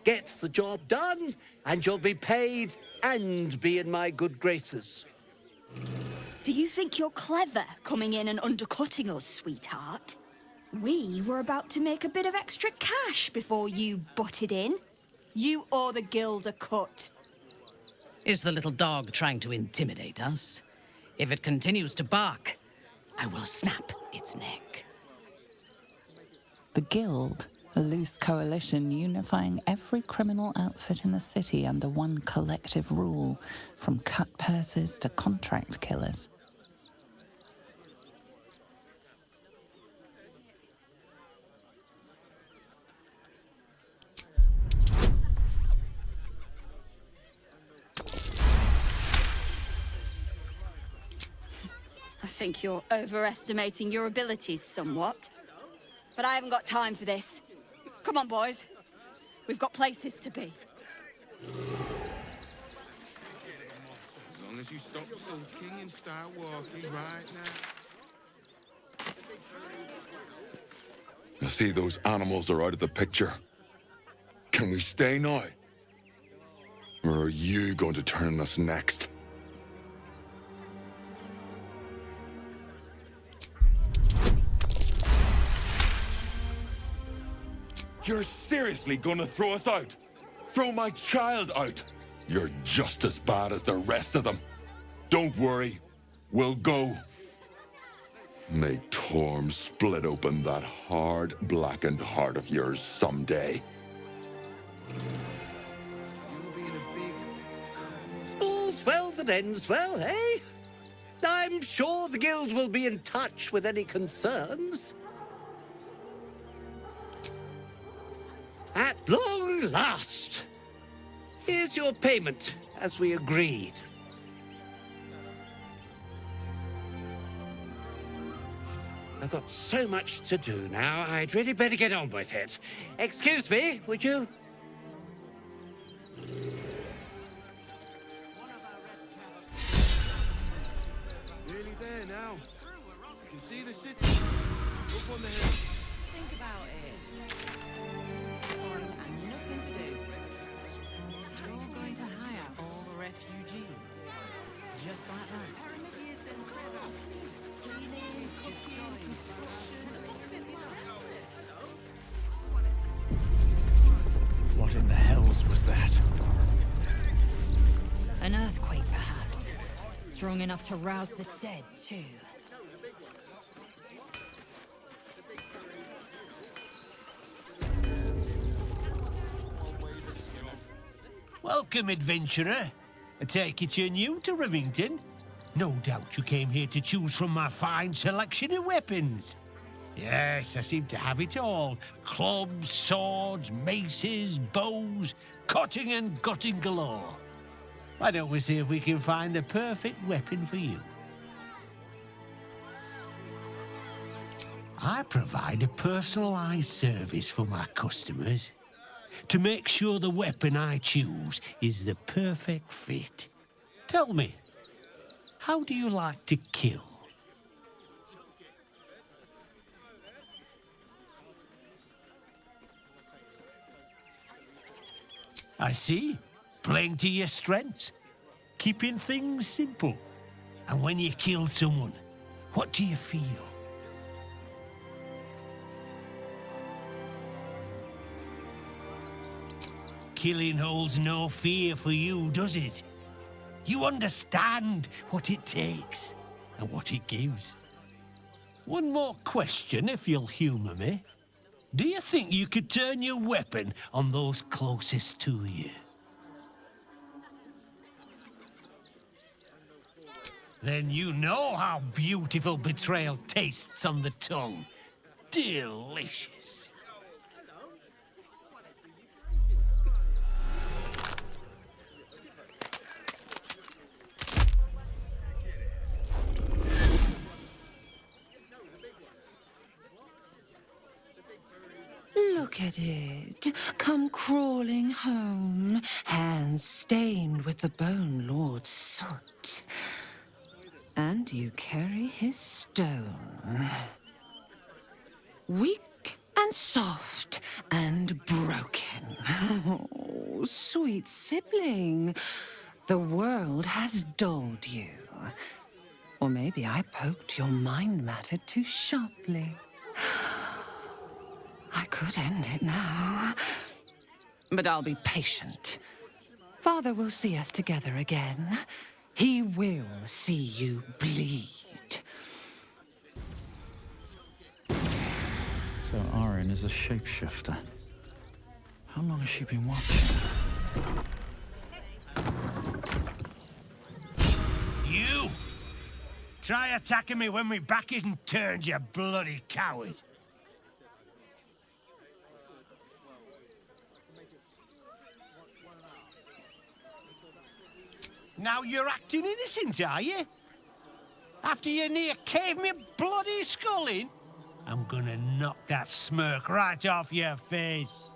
Get the job done, and you'll be paid and be in my good graces. Do you think you're clever coming in and undercutting us, sweetheart? We were about to make a bit of extra cash before you butted in. You owe the guild a cut. Is the little dog trying to intimidate us? If it continues to bark, I will snap its neck. The Guild, a loose coalition unifying every criminal outfit in the city under one collective rule, from cut purses to contract killers. I think you're overestimating your abilities somewhat. But I haven't got time for this. Come on, boys. We've got places to be. As long as you stop sulking and start walking right now. I see those animals are out of the picture. Can we stay now? Or are you going to turn us next? You're seriously gonna throw us out? Throw my child out? You're just as bad as the rest of them. Don't worry, we'll go. May Torm split open that hard, blackened heart of yours someday. All's well that ends well, eh? I'm sure the Guild will be in touch with any concerns. At long last! Here's your payment, as we agreed. I've got so much to do now, I'd really better get on with it. Excuse me, would you? Nearly there now. You can see the city. Up on the hill. Think about it. And nothing to do. You're going to hire all the refugees. Just like that. What in the hells was that? An earthquake, perhaps. Strong enough to rouse the dead, too. Welcome, adventurer. I take it you're new to Rivington. No doubt you came here to choose from my fine selection of weapons. Yes, I seem to have it all. Clubs, swords, maces, bows, cutting and gutting galore. Why don't we see if we can find the perfect weapon for you? I provide a personalized service for my customers to make sure the weapon I choose is the perfect fit. Tell me, how do you like to kill? I see. Playing to your strengths. Keeping things simple. And when you kill someone, what do you feel? Killing holds no fear for you, does it? You understand what it takes and what it gives. One more question, if you'll humour me. Do you think you could turn your weapon on those closest to you? Then you know how beautiful betrayal tastes on the tongue. Delicious. Look at it, come crawling home, hands stained with the Bone Lord's soot. And you carry his stone. Weak and soft and broken. Oh, sweet sibling, the world has dulled you. Or maybe I poked your mind matter too sharply. I could end it now, but I'll be patient. Father will see us together again. He will see you bleed. So Orin is a shapeshifter. How long has she been watching? You! Try attacking me when my back isn't turned, you bloody coward! Now you're acting innocent, are you? After you near caved me bloody skull in? I'm gonna knock that smirk right off your face.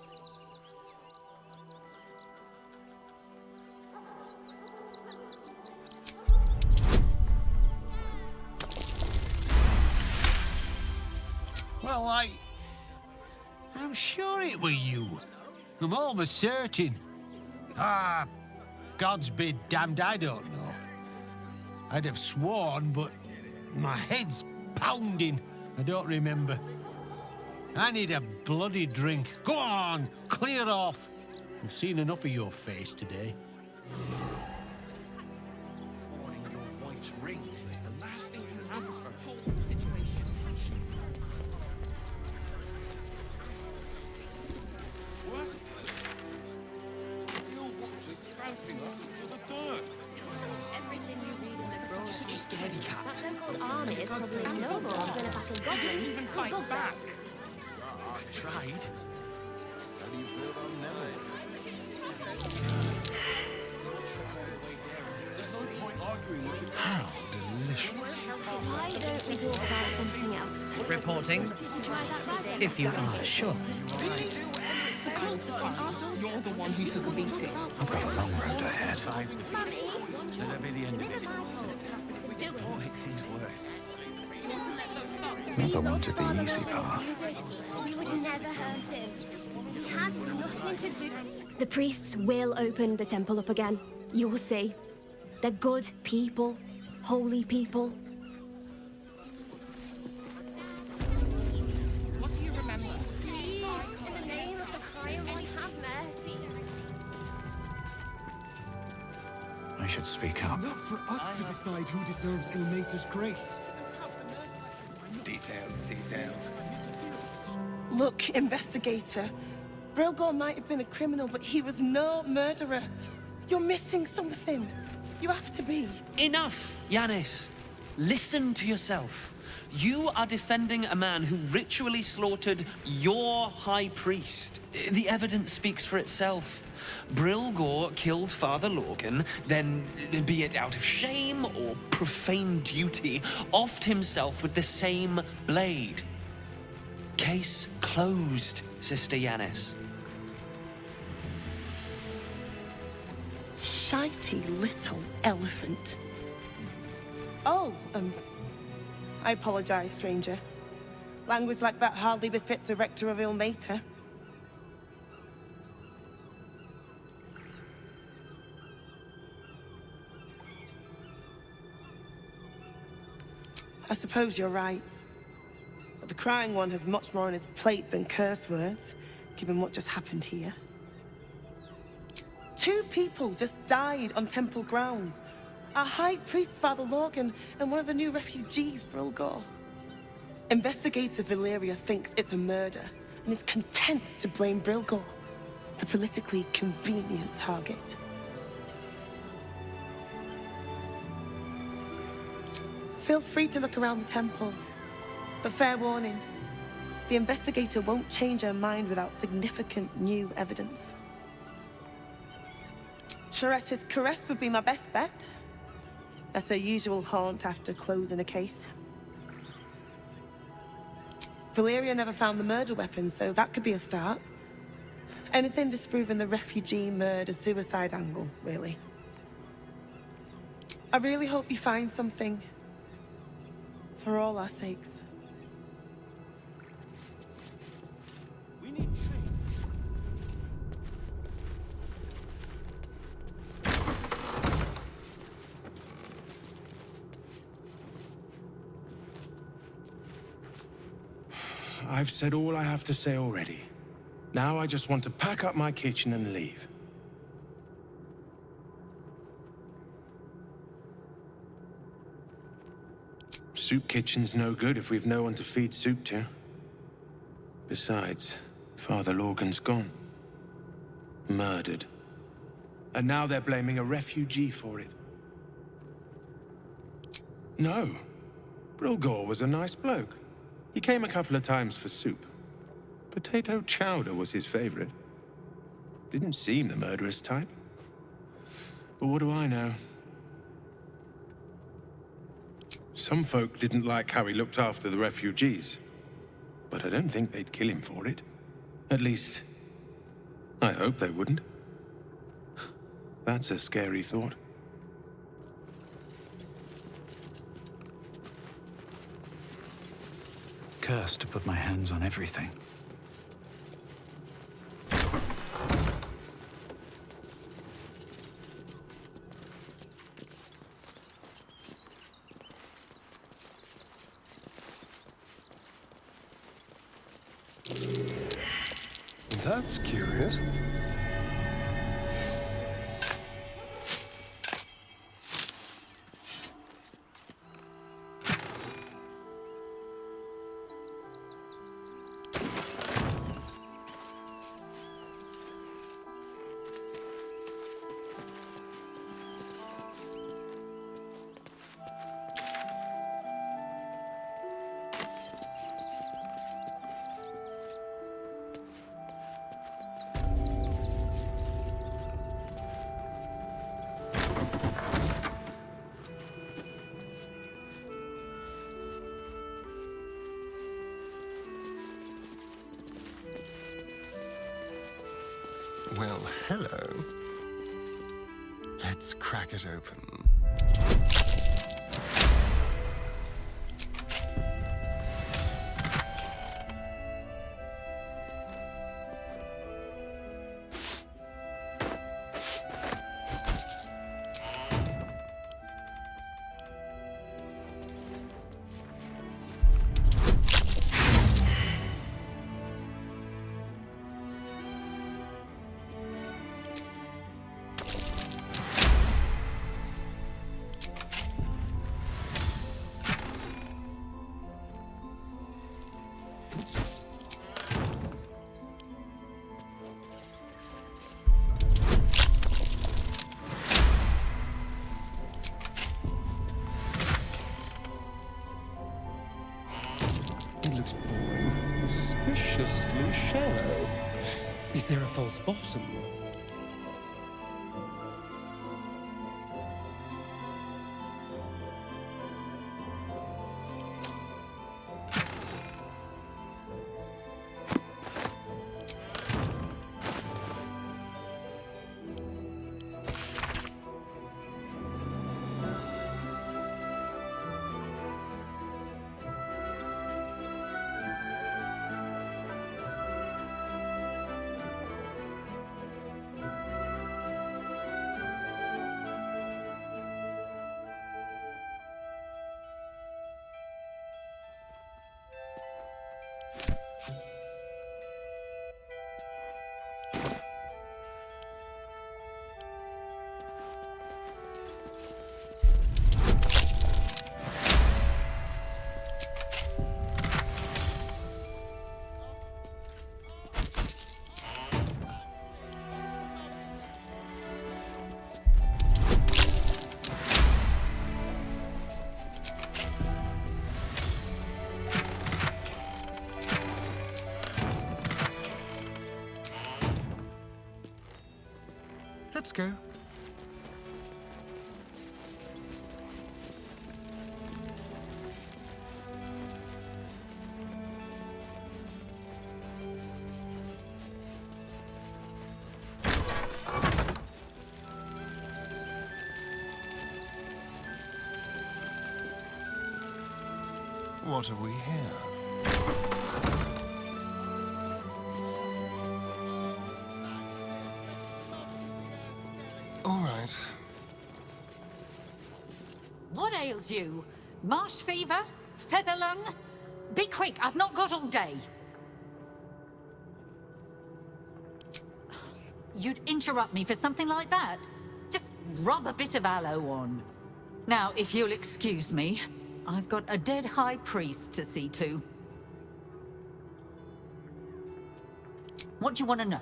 Well, I'm sure it were you. I'm almost certain. God's be damned, I don't know. I'd have sworn, but my head's pounding. I don't remember. I need a bloody drink. Go on, clear off. I've seen enough of your face today. Wearing your white ring is the last thing you have for a whole situation. What? Your watch is stamping us into the dirt. Everything you read in the You're such a scaredy cat. that so-called army is probably no more than a pack of goblins. even fight Bugbears. back. I tried. How do you feel about Neville? There's no point arguing with you. How delicious. Why don't we talk about something else? Reporting, Did you try that rabbit? if you are sure. You're the one who took a beating. I've got a long road ahead. Mummy? Let that be the end of it. Never wanted the easy path. We would never hurt him. He had nothing to do. The priests will open the temple up again. You will see. They're good people, holy people. What do you remember? Please, in the name of the Crying One, have mercy. I should speak up. Not for us to decide who deserves Ilmater's grace. Details. Look, investigator. Brilgor might have been a criminal, but he was no murderer. You're missing something. You have to be. Enough, Yanis. Listen to yourself. You are defending a man who ritually slaughtered your high priest. The evidence speaks for itself. Brilgor killed Father Lorgan, then, be it out of shame or profane duty, offed himself with the same blade. Case closed, Sister Yanis. Shitey little elephant. Oh, I apologize, stranger. Language like that hardly befits a rector of Ilmater. I suppose you're right. But the Crying One has much more on his plate than curse words, given what just happened here. 2 people just died on temple grounds. Our High Priest, Father Lorgan, and one of the new refugees, Brilgor. Investigator Valeria thinks it's a murder, and is content to blame Brilgor, the politically convenient target. Feel free to look around the temple, but fair warning, the investigator won't change her mind without significant new evidence. Chares's caress would be my best bet. That's her usual haunt after closing a case. Valeria never found the murder weapon, so that could be a start. Anything disproving the refugee murder-suicide angle, really. I really hope you find something. For all our sakes. We need change. I've said all I have to say already. Now I just want to pack up my kitchen and leave. Soup kitchen's no good if we've no one to feed soup to. Besides, Father Lorgan's gone. Murdered. And now they're blaming a refugee for it. No. Brilgor was a nice bloke. He came a couple of times for soup. Potato chowder was his favorite. Didn't seem the murderous type. But what do I know? Some folk didn't like how he looked after the refugees. But I don't think they'd kill him for it. At least, I hope they wouldn't. That's a scary thought. Cursed to put my hands on everything. That's curious. Well, hello. Let's crack it open. suspiciously shallow. Is there a false bottom? Let's go. What have we here? All right. What ails you? Marsh fever? Feather lung? Be quick, I've not got all day. You'd interrupt me for something like that? Just rub a bit of aloe on. Now, if you'll excuse me, I've got a dead high priest to see to. What do you want to know?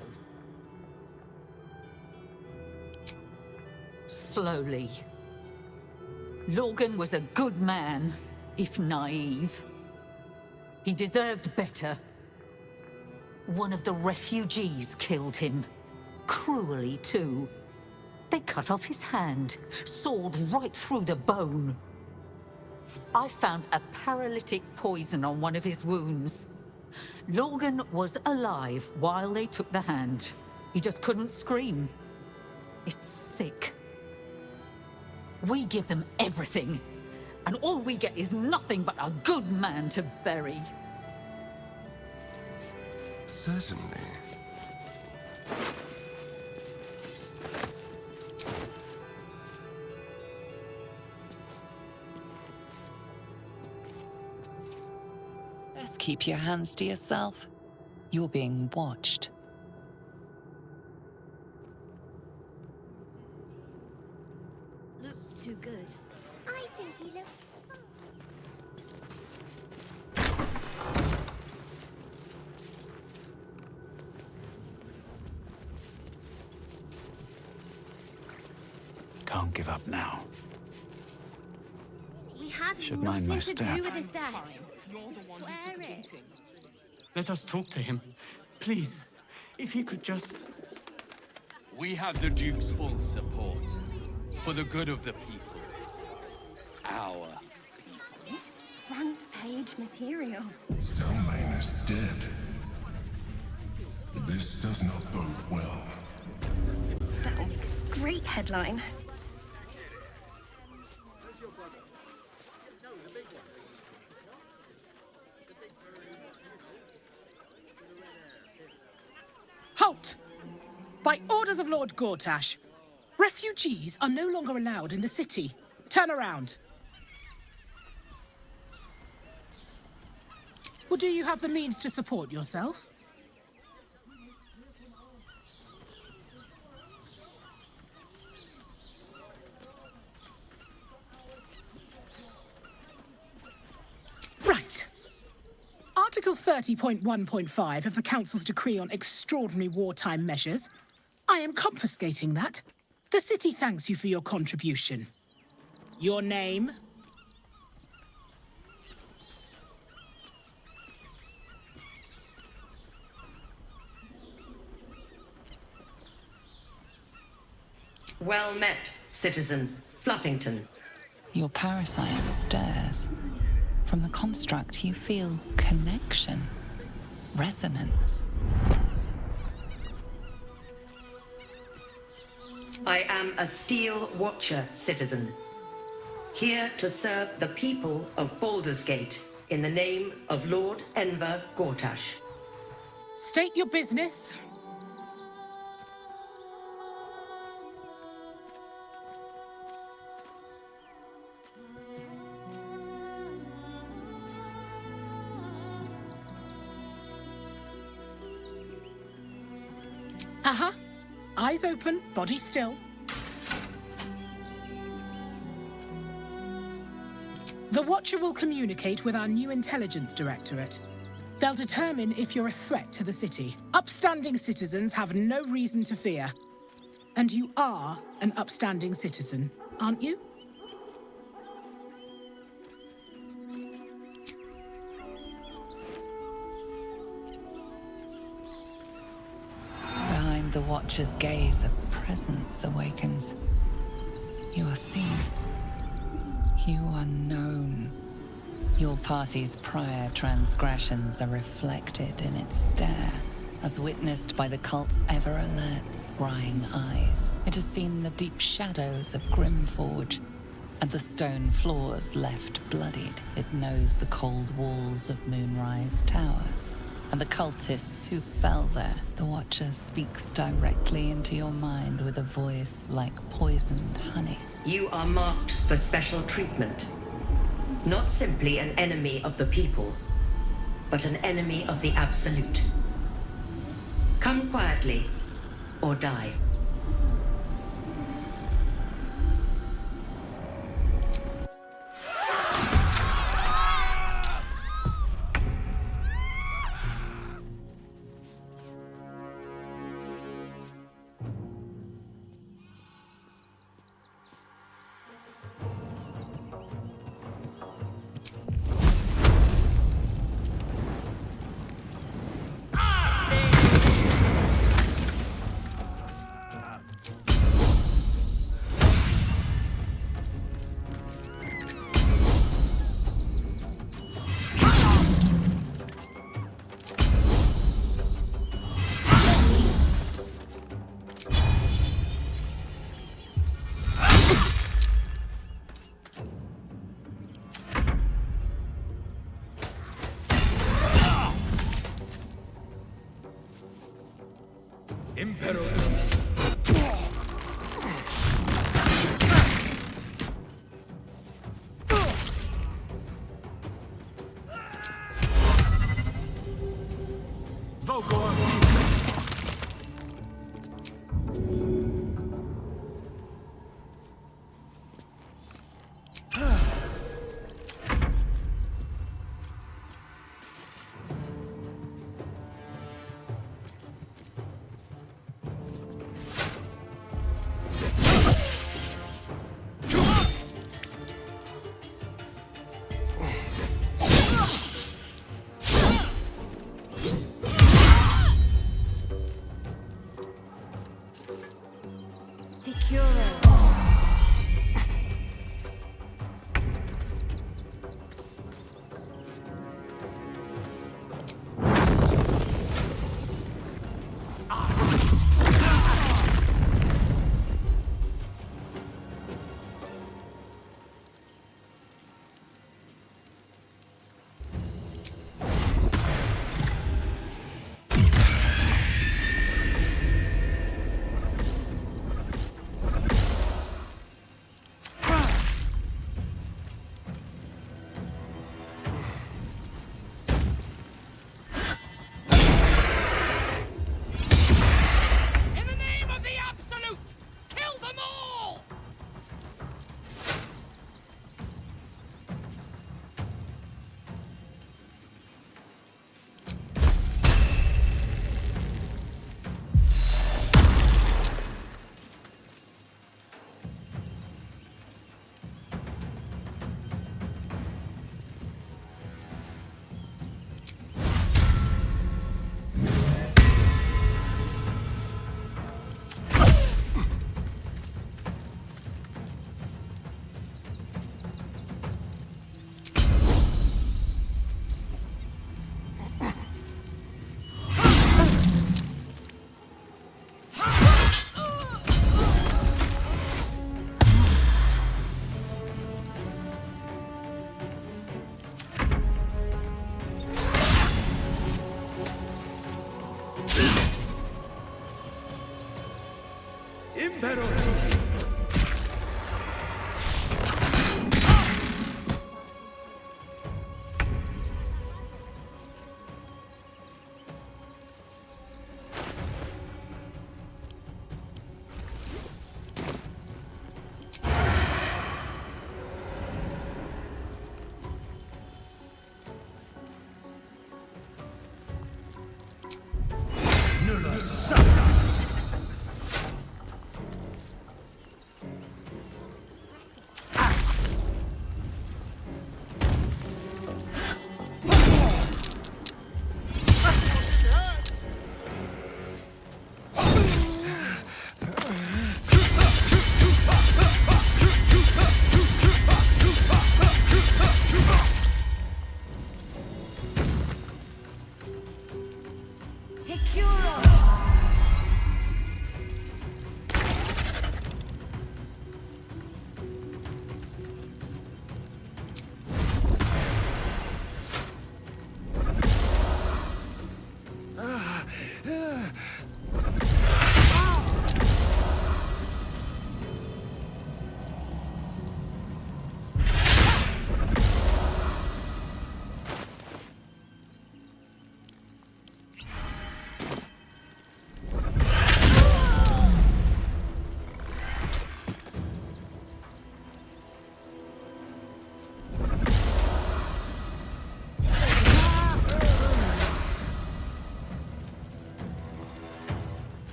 Slowly. Lorgan was a good man, if naive. He deserved better. One of the refugees killed him. Cruelly, too. They cut off his hand, sawed right through the bone. I found a paralytic poison on one of his wounds. Lorgan was alive while they took the hand. He just couldn't scream. It's sick. We give them everything, and all we get is nothing but a good man to bury. Certainly. Best keep your hands to yourself. You're being watched. Look too good. I think he looks... Can't give up now. We had Should mind my nothing to step. do with his death. Swear it. Let us talk to him. Please, if he could just... We have the Duke's full support. For the good of the people. Our This is front-page material. Stelmane is dead. This does not bode well. That'll make a great headline. Halt! By orders of Lord Gortash, refugees are no longer allowed in the city. Turn around. Well, do you have the means to support yourself? Right. Article 30.1.5 of the Council's Decree on Extraordinary Wartime Measures. I am confiscating that. The city thanks you for your contribution. Your name? Well met, citizen Fluffington. Your parasite stirs. From the construct, you feel connection, resonance. I am a Steel Watcher, citizen. Here to serve the people of Baldur's Gate in the name of Lord Enver Gortash. State your business. Eyes open, body still. The Watcher will communicate with our new intelligence directorate. They'll determine if you're a threat to the city. Upstanding citizens have no reason to fear. And you are an upstanding citizen, aren't you? Behind the Watcher's gaze, a presence awakens. You are seen. You are known. Your party's prior transgressions are reflected in its stare, as witnessed by the cult's ever-alert, scrying eyes. It has seen the deep shadows of Grimforge, and the stone floors left bloodied. It knows the cold walls of Moonrise Towers, and the cultists who fell there. The Watcher speaks directly into your mind with a voice like poisoned honey. You are marked for special treatment. Not simply an enemy of the people, but an enemy of the Absolute. Come quietly, or die.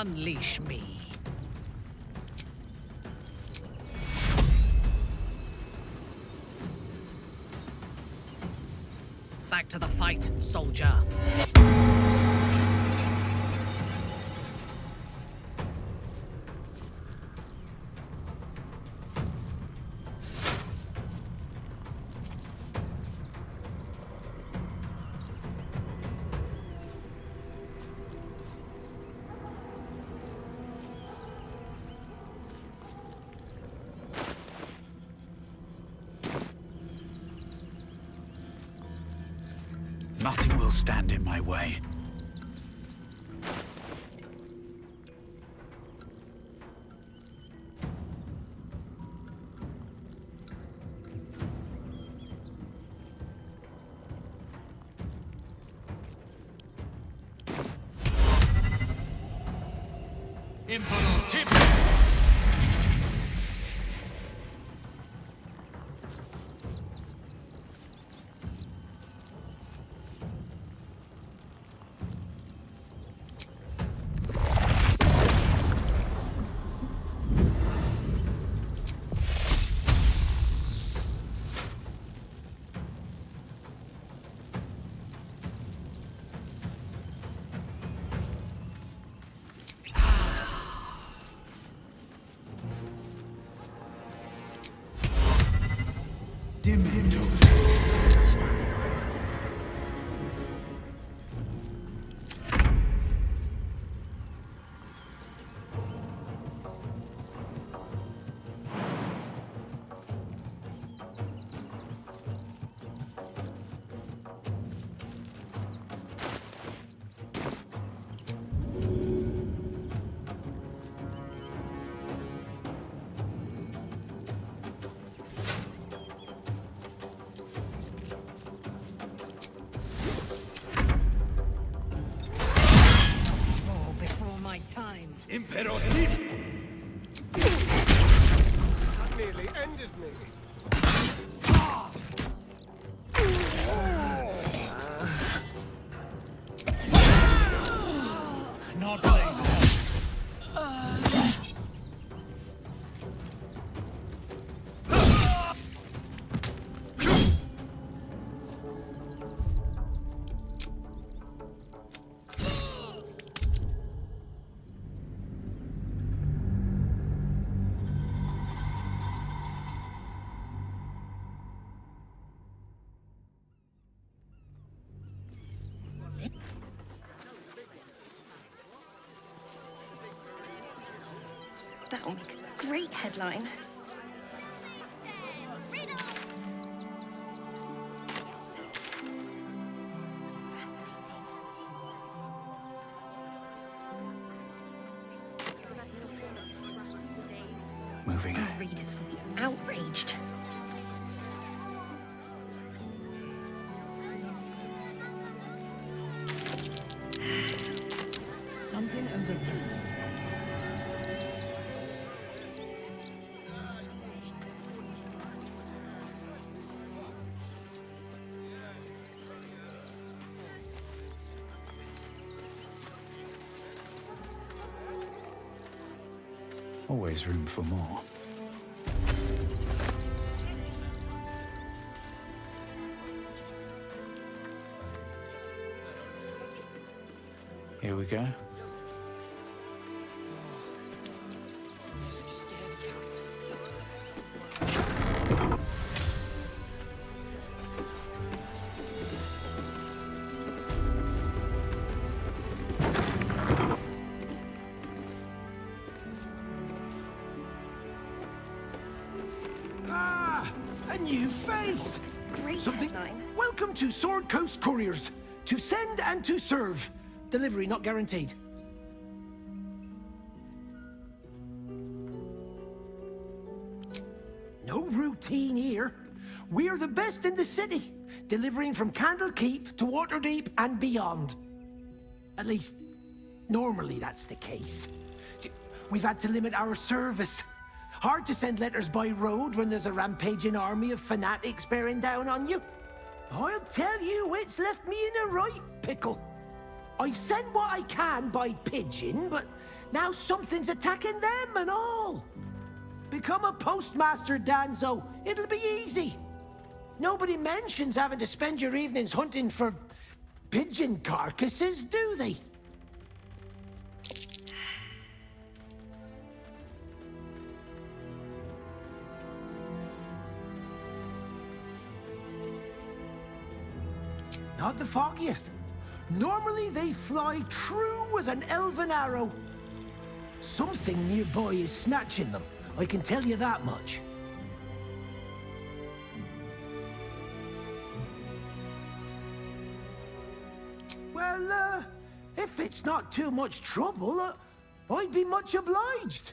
Unleash me. Back to the fight, soldier. Nothing will stand in my way. Before my time. Imperativ! That nearly ended me. Not lazy. That'll make a great headline. Moving Our readers will be outraged. Something over there. Always room for more. Here we go. Ah, a new face. Something. Welcome to Sword Coast Couriers. To send and to serve. Delivery not guaranteed. No routine here. We're the best in the city, delivering from Candlekeep to Waterdeep and beyond. At least, normally that's the case. We've had to limit our service. Hard to send letters by road when there's a rampaging army of fanatics bearing down on you. I'll tell you, it's left me in a right pickle. I've sent what I can by pigeon, but now something's attacking them and all. Become a postmaster, Danzo. It'll be easy. Nobody mentions having to spend your evenings hunting for pigeon carcasses, do they? Not the foggiest. Normally they fly true as an elven arrow. Something nearby is snatching them, I can tell you that much. Well, if it's not too much trouble, I'd be much obliged.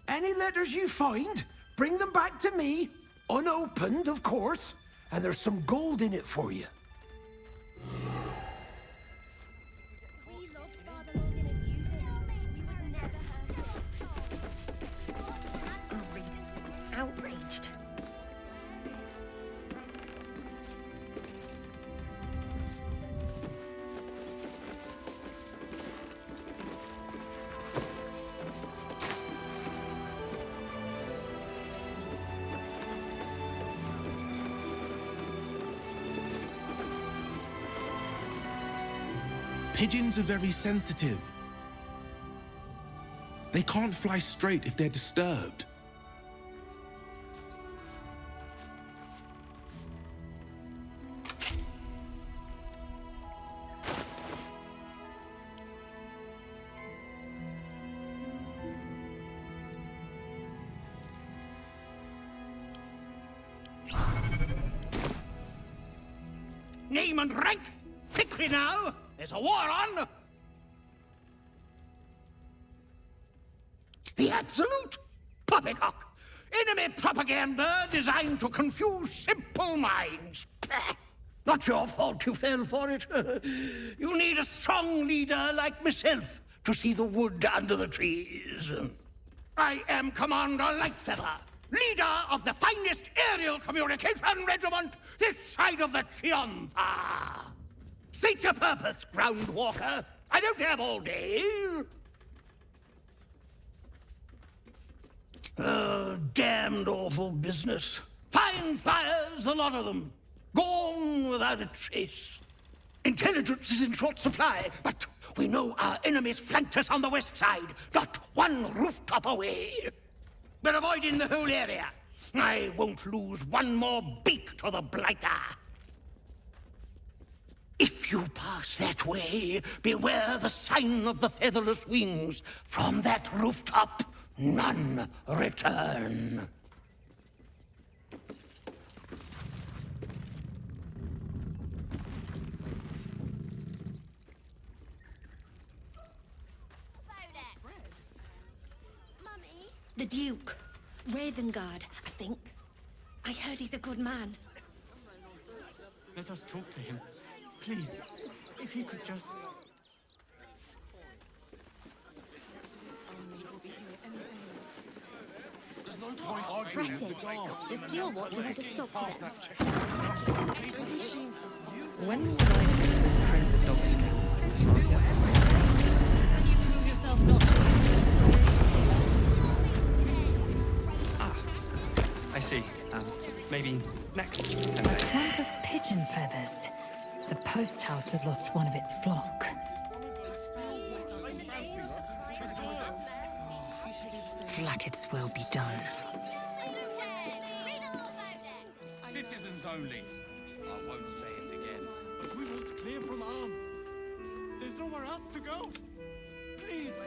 Any letters you find, bring them back to me, unopened, of course, and there's some gold in it for you. We loved Father Logan as you did. We would never hurt him. Our readers will be outraged. Pigeons are very sensitive. They can't fly straight if they're disturbed. name and rank? Quickly now! There's a war on! The Absolute! Poppycock! Enemy propaganda designed to confuse simple minds. Not your fault you fell for it. You need a strong leader like myself to see the wood under the trees. I am Commander Lightfeather, leader of the finest aerial communication regiment this side of the Triumpha. State your purpose, Groundwalker. I don't have all day. Damned awful business. Fine flyers, a lot of them. Gone without a trace. Intelligence is in short supply, but we know our enemies flanked us on the west side, not one rooftop away. We're avoiding the whole area. I won't lose one more beak to the blighter. If you pass that way, beware the sign of the featherless wings. From that rooftop, none return. The Duke. Ravengard, I think. I heard he's a good man. Let us talk to him. Please, if he could just... Stop fretting. The steel watch will put a stop to them. When would I get to train the dogs again? When you prove yourself not to be I see. Maybe next. A clump of pigeon feathers. The post house has lost one of its flock. Blacket's will be done. Citizens only. I won't say it again. But we want clear from arm. There's nowhere else to go. Please.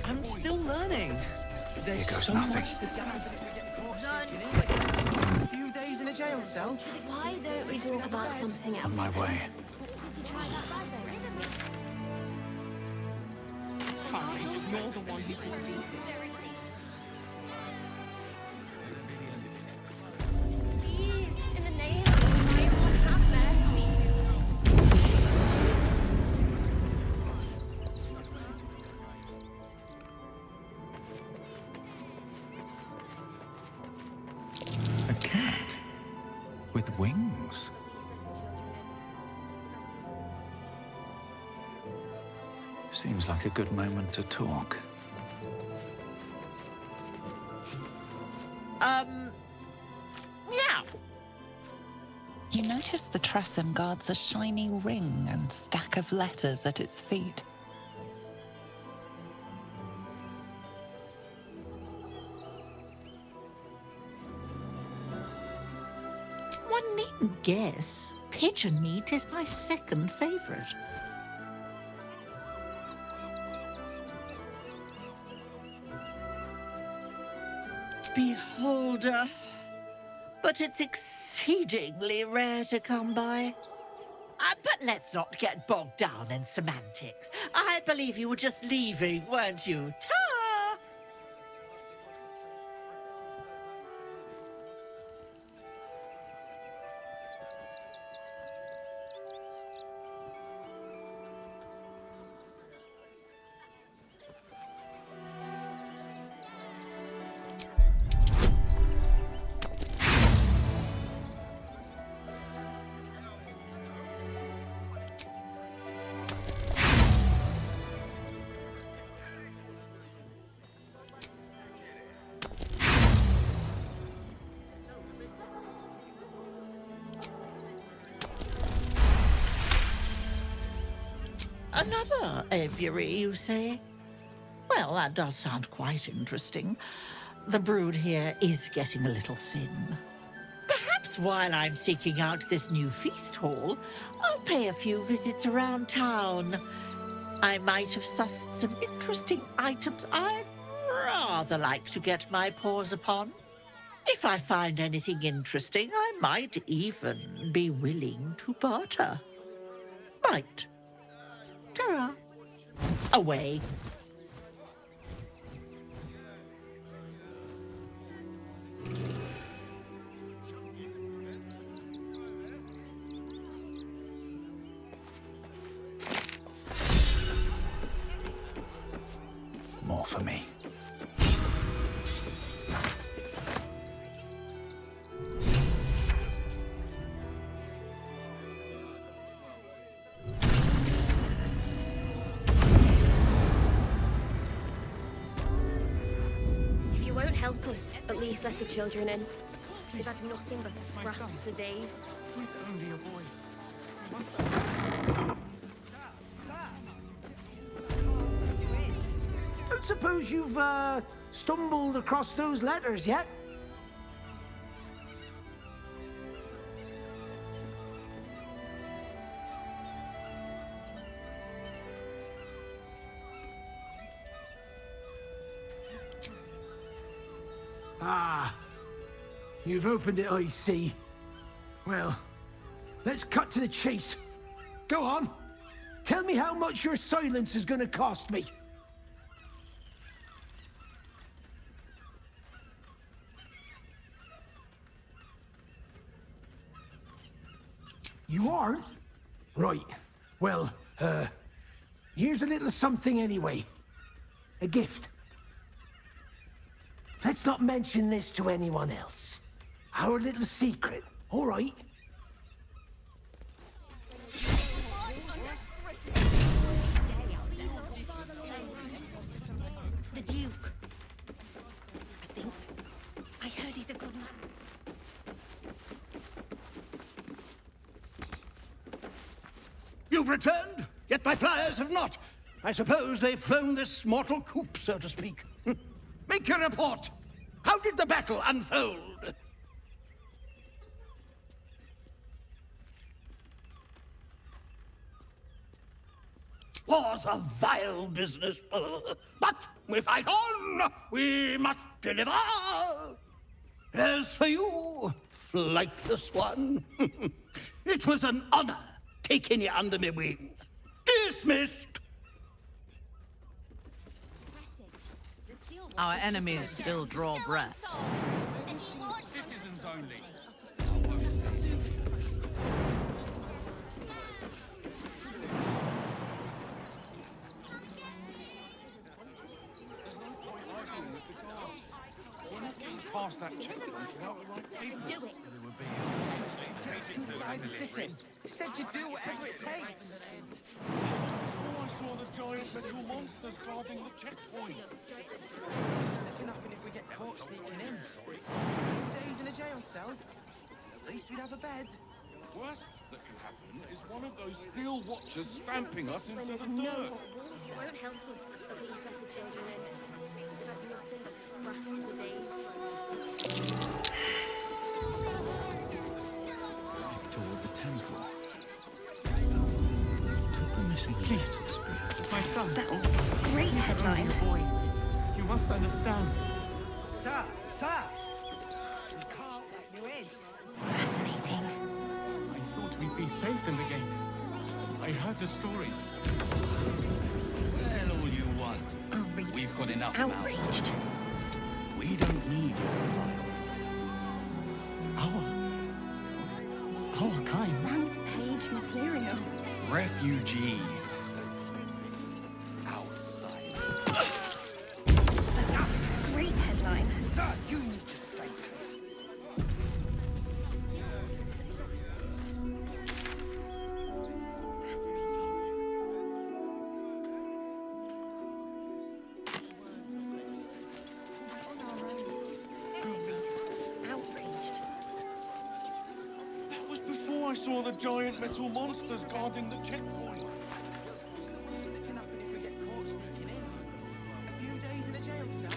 I'm still learning. There's Here goes so nothing. much to gather. A few days in a jail cell? Why don't we talk about something else? On my way. Fine, you're the one who took me. Please, in the name of everyone, have mercy. A cat with wings. Seems like a good moment to talk. Yeah. You notice the Tressym guards a shiny ring and stack of letters at its feet. One needn't guess. Pigeon meat is my second favorite. Beholder. But it's exceedingly rare to come by. But let's not get bogged down in semantics. I believe you were just leaving, weren't you? Ta! Another aviary, you say? Well, that does sound quite interesting. The brood here is getting a little thin. Perhaps Perhaps while I'm seeking out this new feast hall, I'll pay a few visits around town. I might have sussed some interesting items I'd rather like to get my paws upon. If I find anything interesting, I might even be willing to barter. Might. Ta-ra. Away. More for me. If you won't help us, at least let the children in. They've had nothing but scraps for days. He's only a boy. Don't suppose you've, stumbled across those letters yet? Ah, you've opened it, I see. Well, let's cut to the chase. Go on. Tell me how much your silence is gonna cost me. You aren't? Right. Well, here's a little something anyway. A gift. Let's not mention this to anyone else. Our little secret, all right? The Duke. I think. I heard he's a good man. You've returned, yet my flyers have not. I suppose they've flown this mortal coop, so to speak. Make your report. How did the battle unfold? Was a vile business, but we fight on. We must deliver. As for you, flightless one, it was an honor taking you under my wing. Dismissed. Our enemies still draw breath. Citizens only. Past that checkpoint without the right people. Do it. Get inside the city. He said you'd do whatever it takes. Before I saw the giant metal monsters guarding the checkpoint. Sticking up and if we get caught sneaking in. A few days in a jail cell. At least we'd have a bed. Worst that can happen is one of those steel watchers stamping us into the No. dirt. If you won't help us, at least let the children in. They've had nothing but scraps for days. Toward the temple. Could the missing Please, letters be my son. Great headline. Boy, you must understand. Sir! We can't let you in. Fascinating. I thought we'd be safe in the gate. I heard the stories. Well, all you want. Outraged. We've got enough mouths. Outraged. We don't need Our kind. Front page material. refugees. Outside. Great headline. Sir, you need to stay clear. Outraged. That was before I saw the giant metal monsters guarding the checkpoint. What's the worst that can happen if we get caught sneaking in? A few days in a jail cell?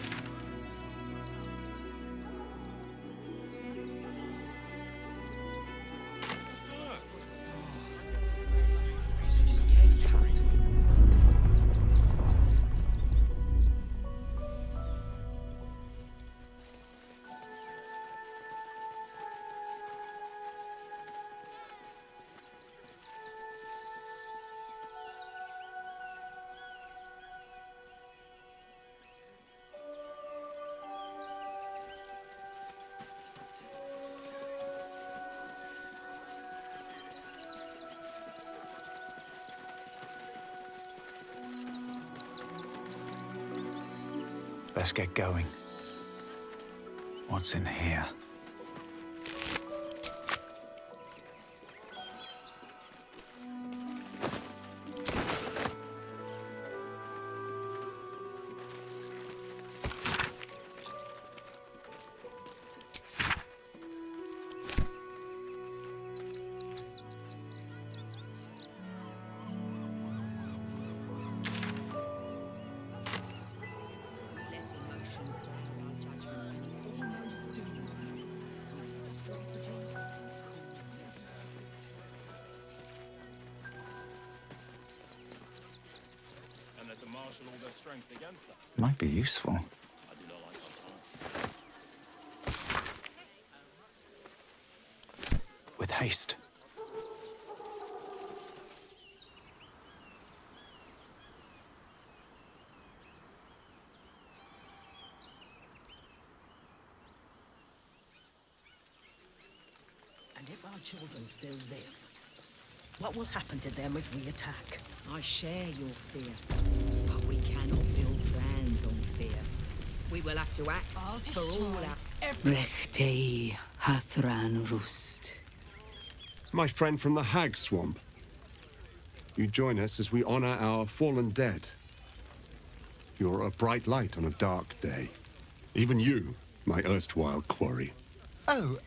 Let's get going. What's in here? Might be useful. With haste. And if our children still live, what will happen to them if we attack? I share your fear, but we cannot build plans on fear. We will have to act for all our... Rechtei Hathran Rust. My friend from the Hag Swamp. You join us as we honor our fallen dead. You're a bright light on a dark day. Even you, my erstwhile quarry. Oh,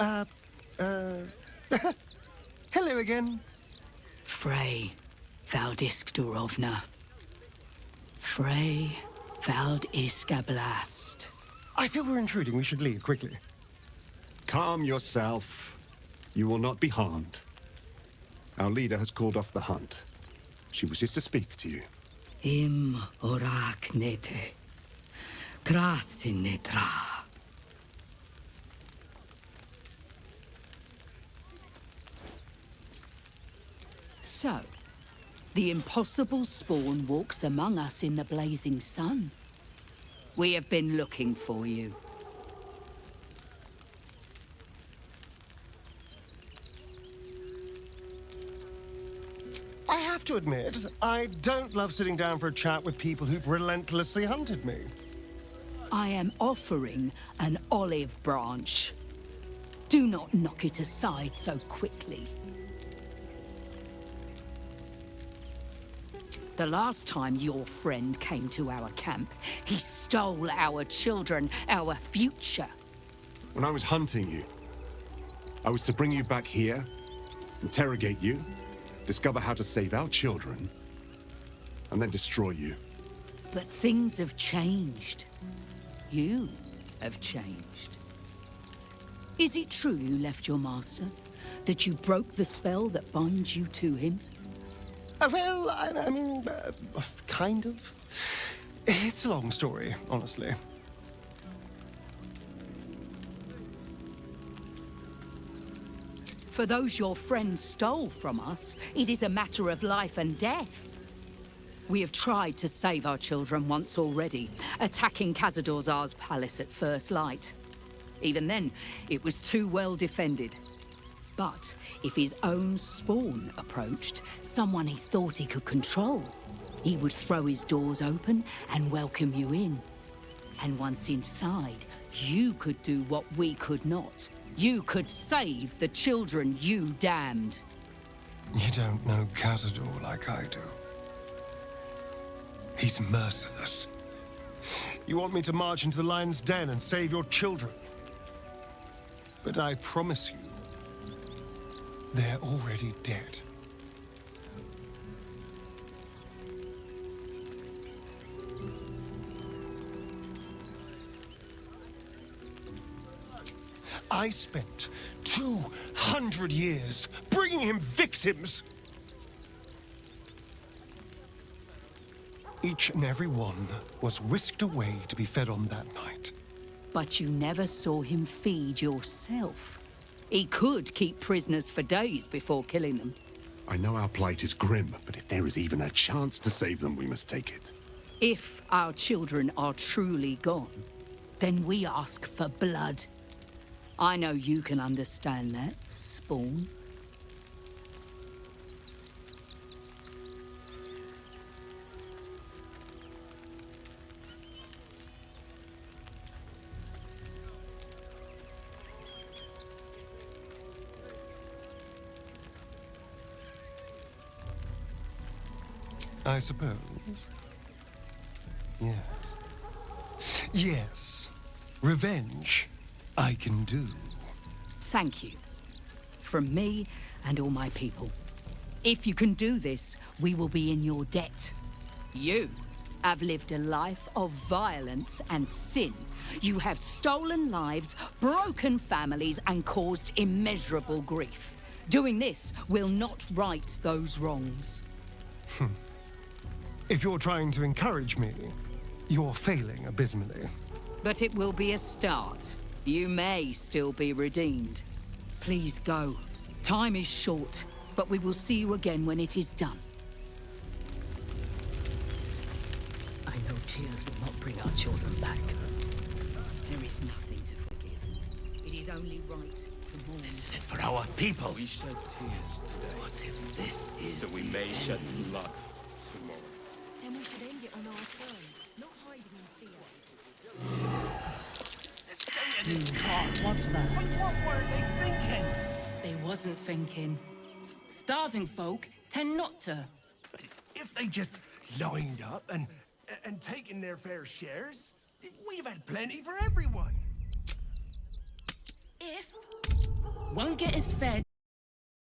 hello again. Frey Valdiskdurovna. Frey Valdiskablast. I feel we're intruding. We should leave quickly. Calm yourself. You will not be harmed. Our leader has called off the hunt. She wishes to speak to you. Im orak nete. Krasinnetra. So, the impossible spawn walks among us in the blazing sun. We have been looking for you. I have to admit, I don't love sitting down for a chat with people who've relentlessly hunted me. I am offering an olive branch. Do not knock it aside so quickly. The last time your friend came to our camp, he stole our children, our future. When I was hunting you, I was to bring you back here, interrogate you, discover how to save our children, and then destroy you. But things have changed. You have changed. Is it true you left your master? That you broke the spell that binds you to him? Well, I mean, kind of. It's a long story, honestly. For those your friend stole from us, it is a matter of life and death. We have tried to save our children once already, attacking Khazad-dûr'Zar's palace at first light. Even then, it was too well defended. But if his own spawn approached, someone he thought he could control, he would throw his doors open and welcome you in. And once inside, you could do what we could not. You could save the children you damned. You don't know Khazad-dûr like I do. He's merciless. You want me to march into the lion's den and save your children? But I promise you, they're already dead. I spent 200 years bringing him victims. Each and every one was whisked away to be fed on that night. But you never saw him feed yourself. He could keep prisoners for days before killing them. I know our plight is grim, but if there is even a chance to save them, we must take it. If our children are truly gone, then we ask for blood. I know you can understand that, Spawn. I suppose. Yes. Yes. Revenge, I can do. Thank you. From me and all my people. If you can do this, we will be in your debt. You have lived a life of violence and sin. You have stolen lives, broken families, and caused immeasurable grief. Doing this will not right those wrongs. If you're trying to encourage me, you're failing abysmally. But it will be a start. You may still be redeemed. Please go. Time is short, but we will see you again when it is done. I know tears will not bring our children back. There is nothing to forgive. It is only right to mourn. This is it for our people. We shed tears today. What if this is So we may shed blood tomorrow. Then we should end it on our terms, not hiding in fear. What's that? What were they thinking? They wasn't thinking. Starving folk tend not to. If they just lined up and taken their fair shares, we'd have had plenty for everyone. If one get us fed,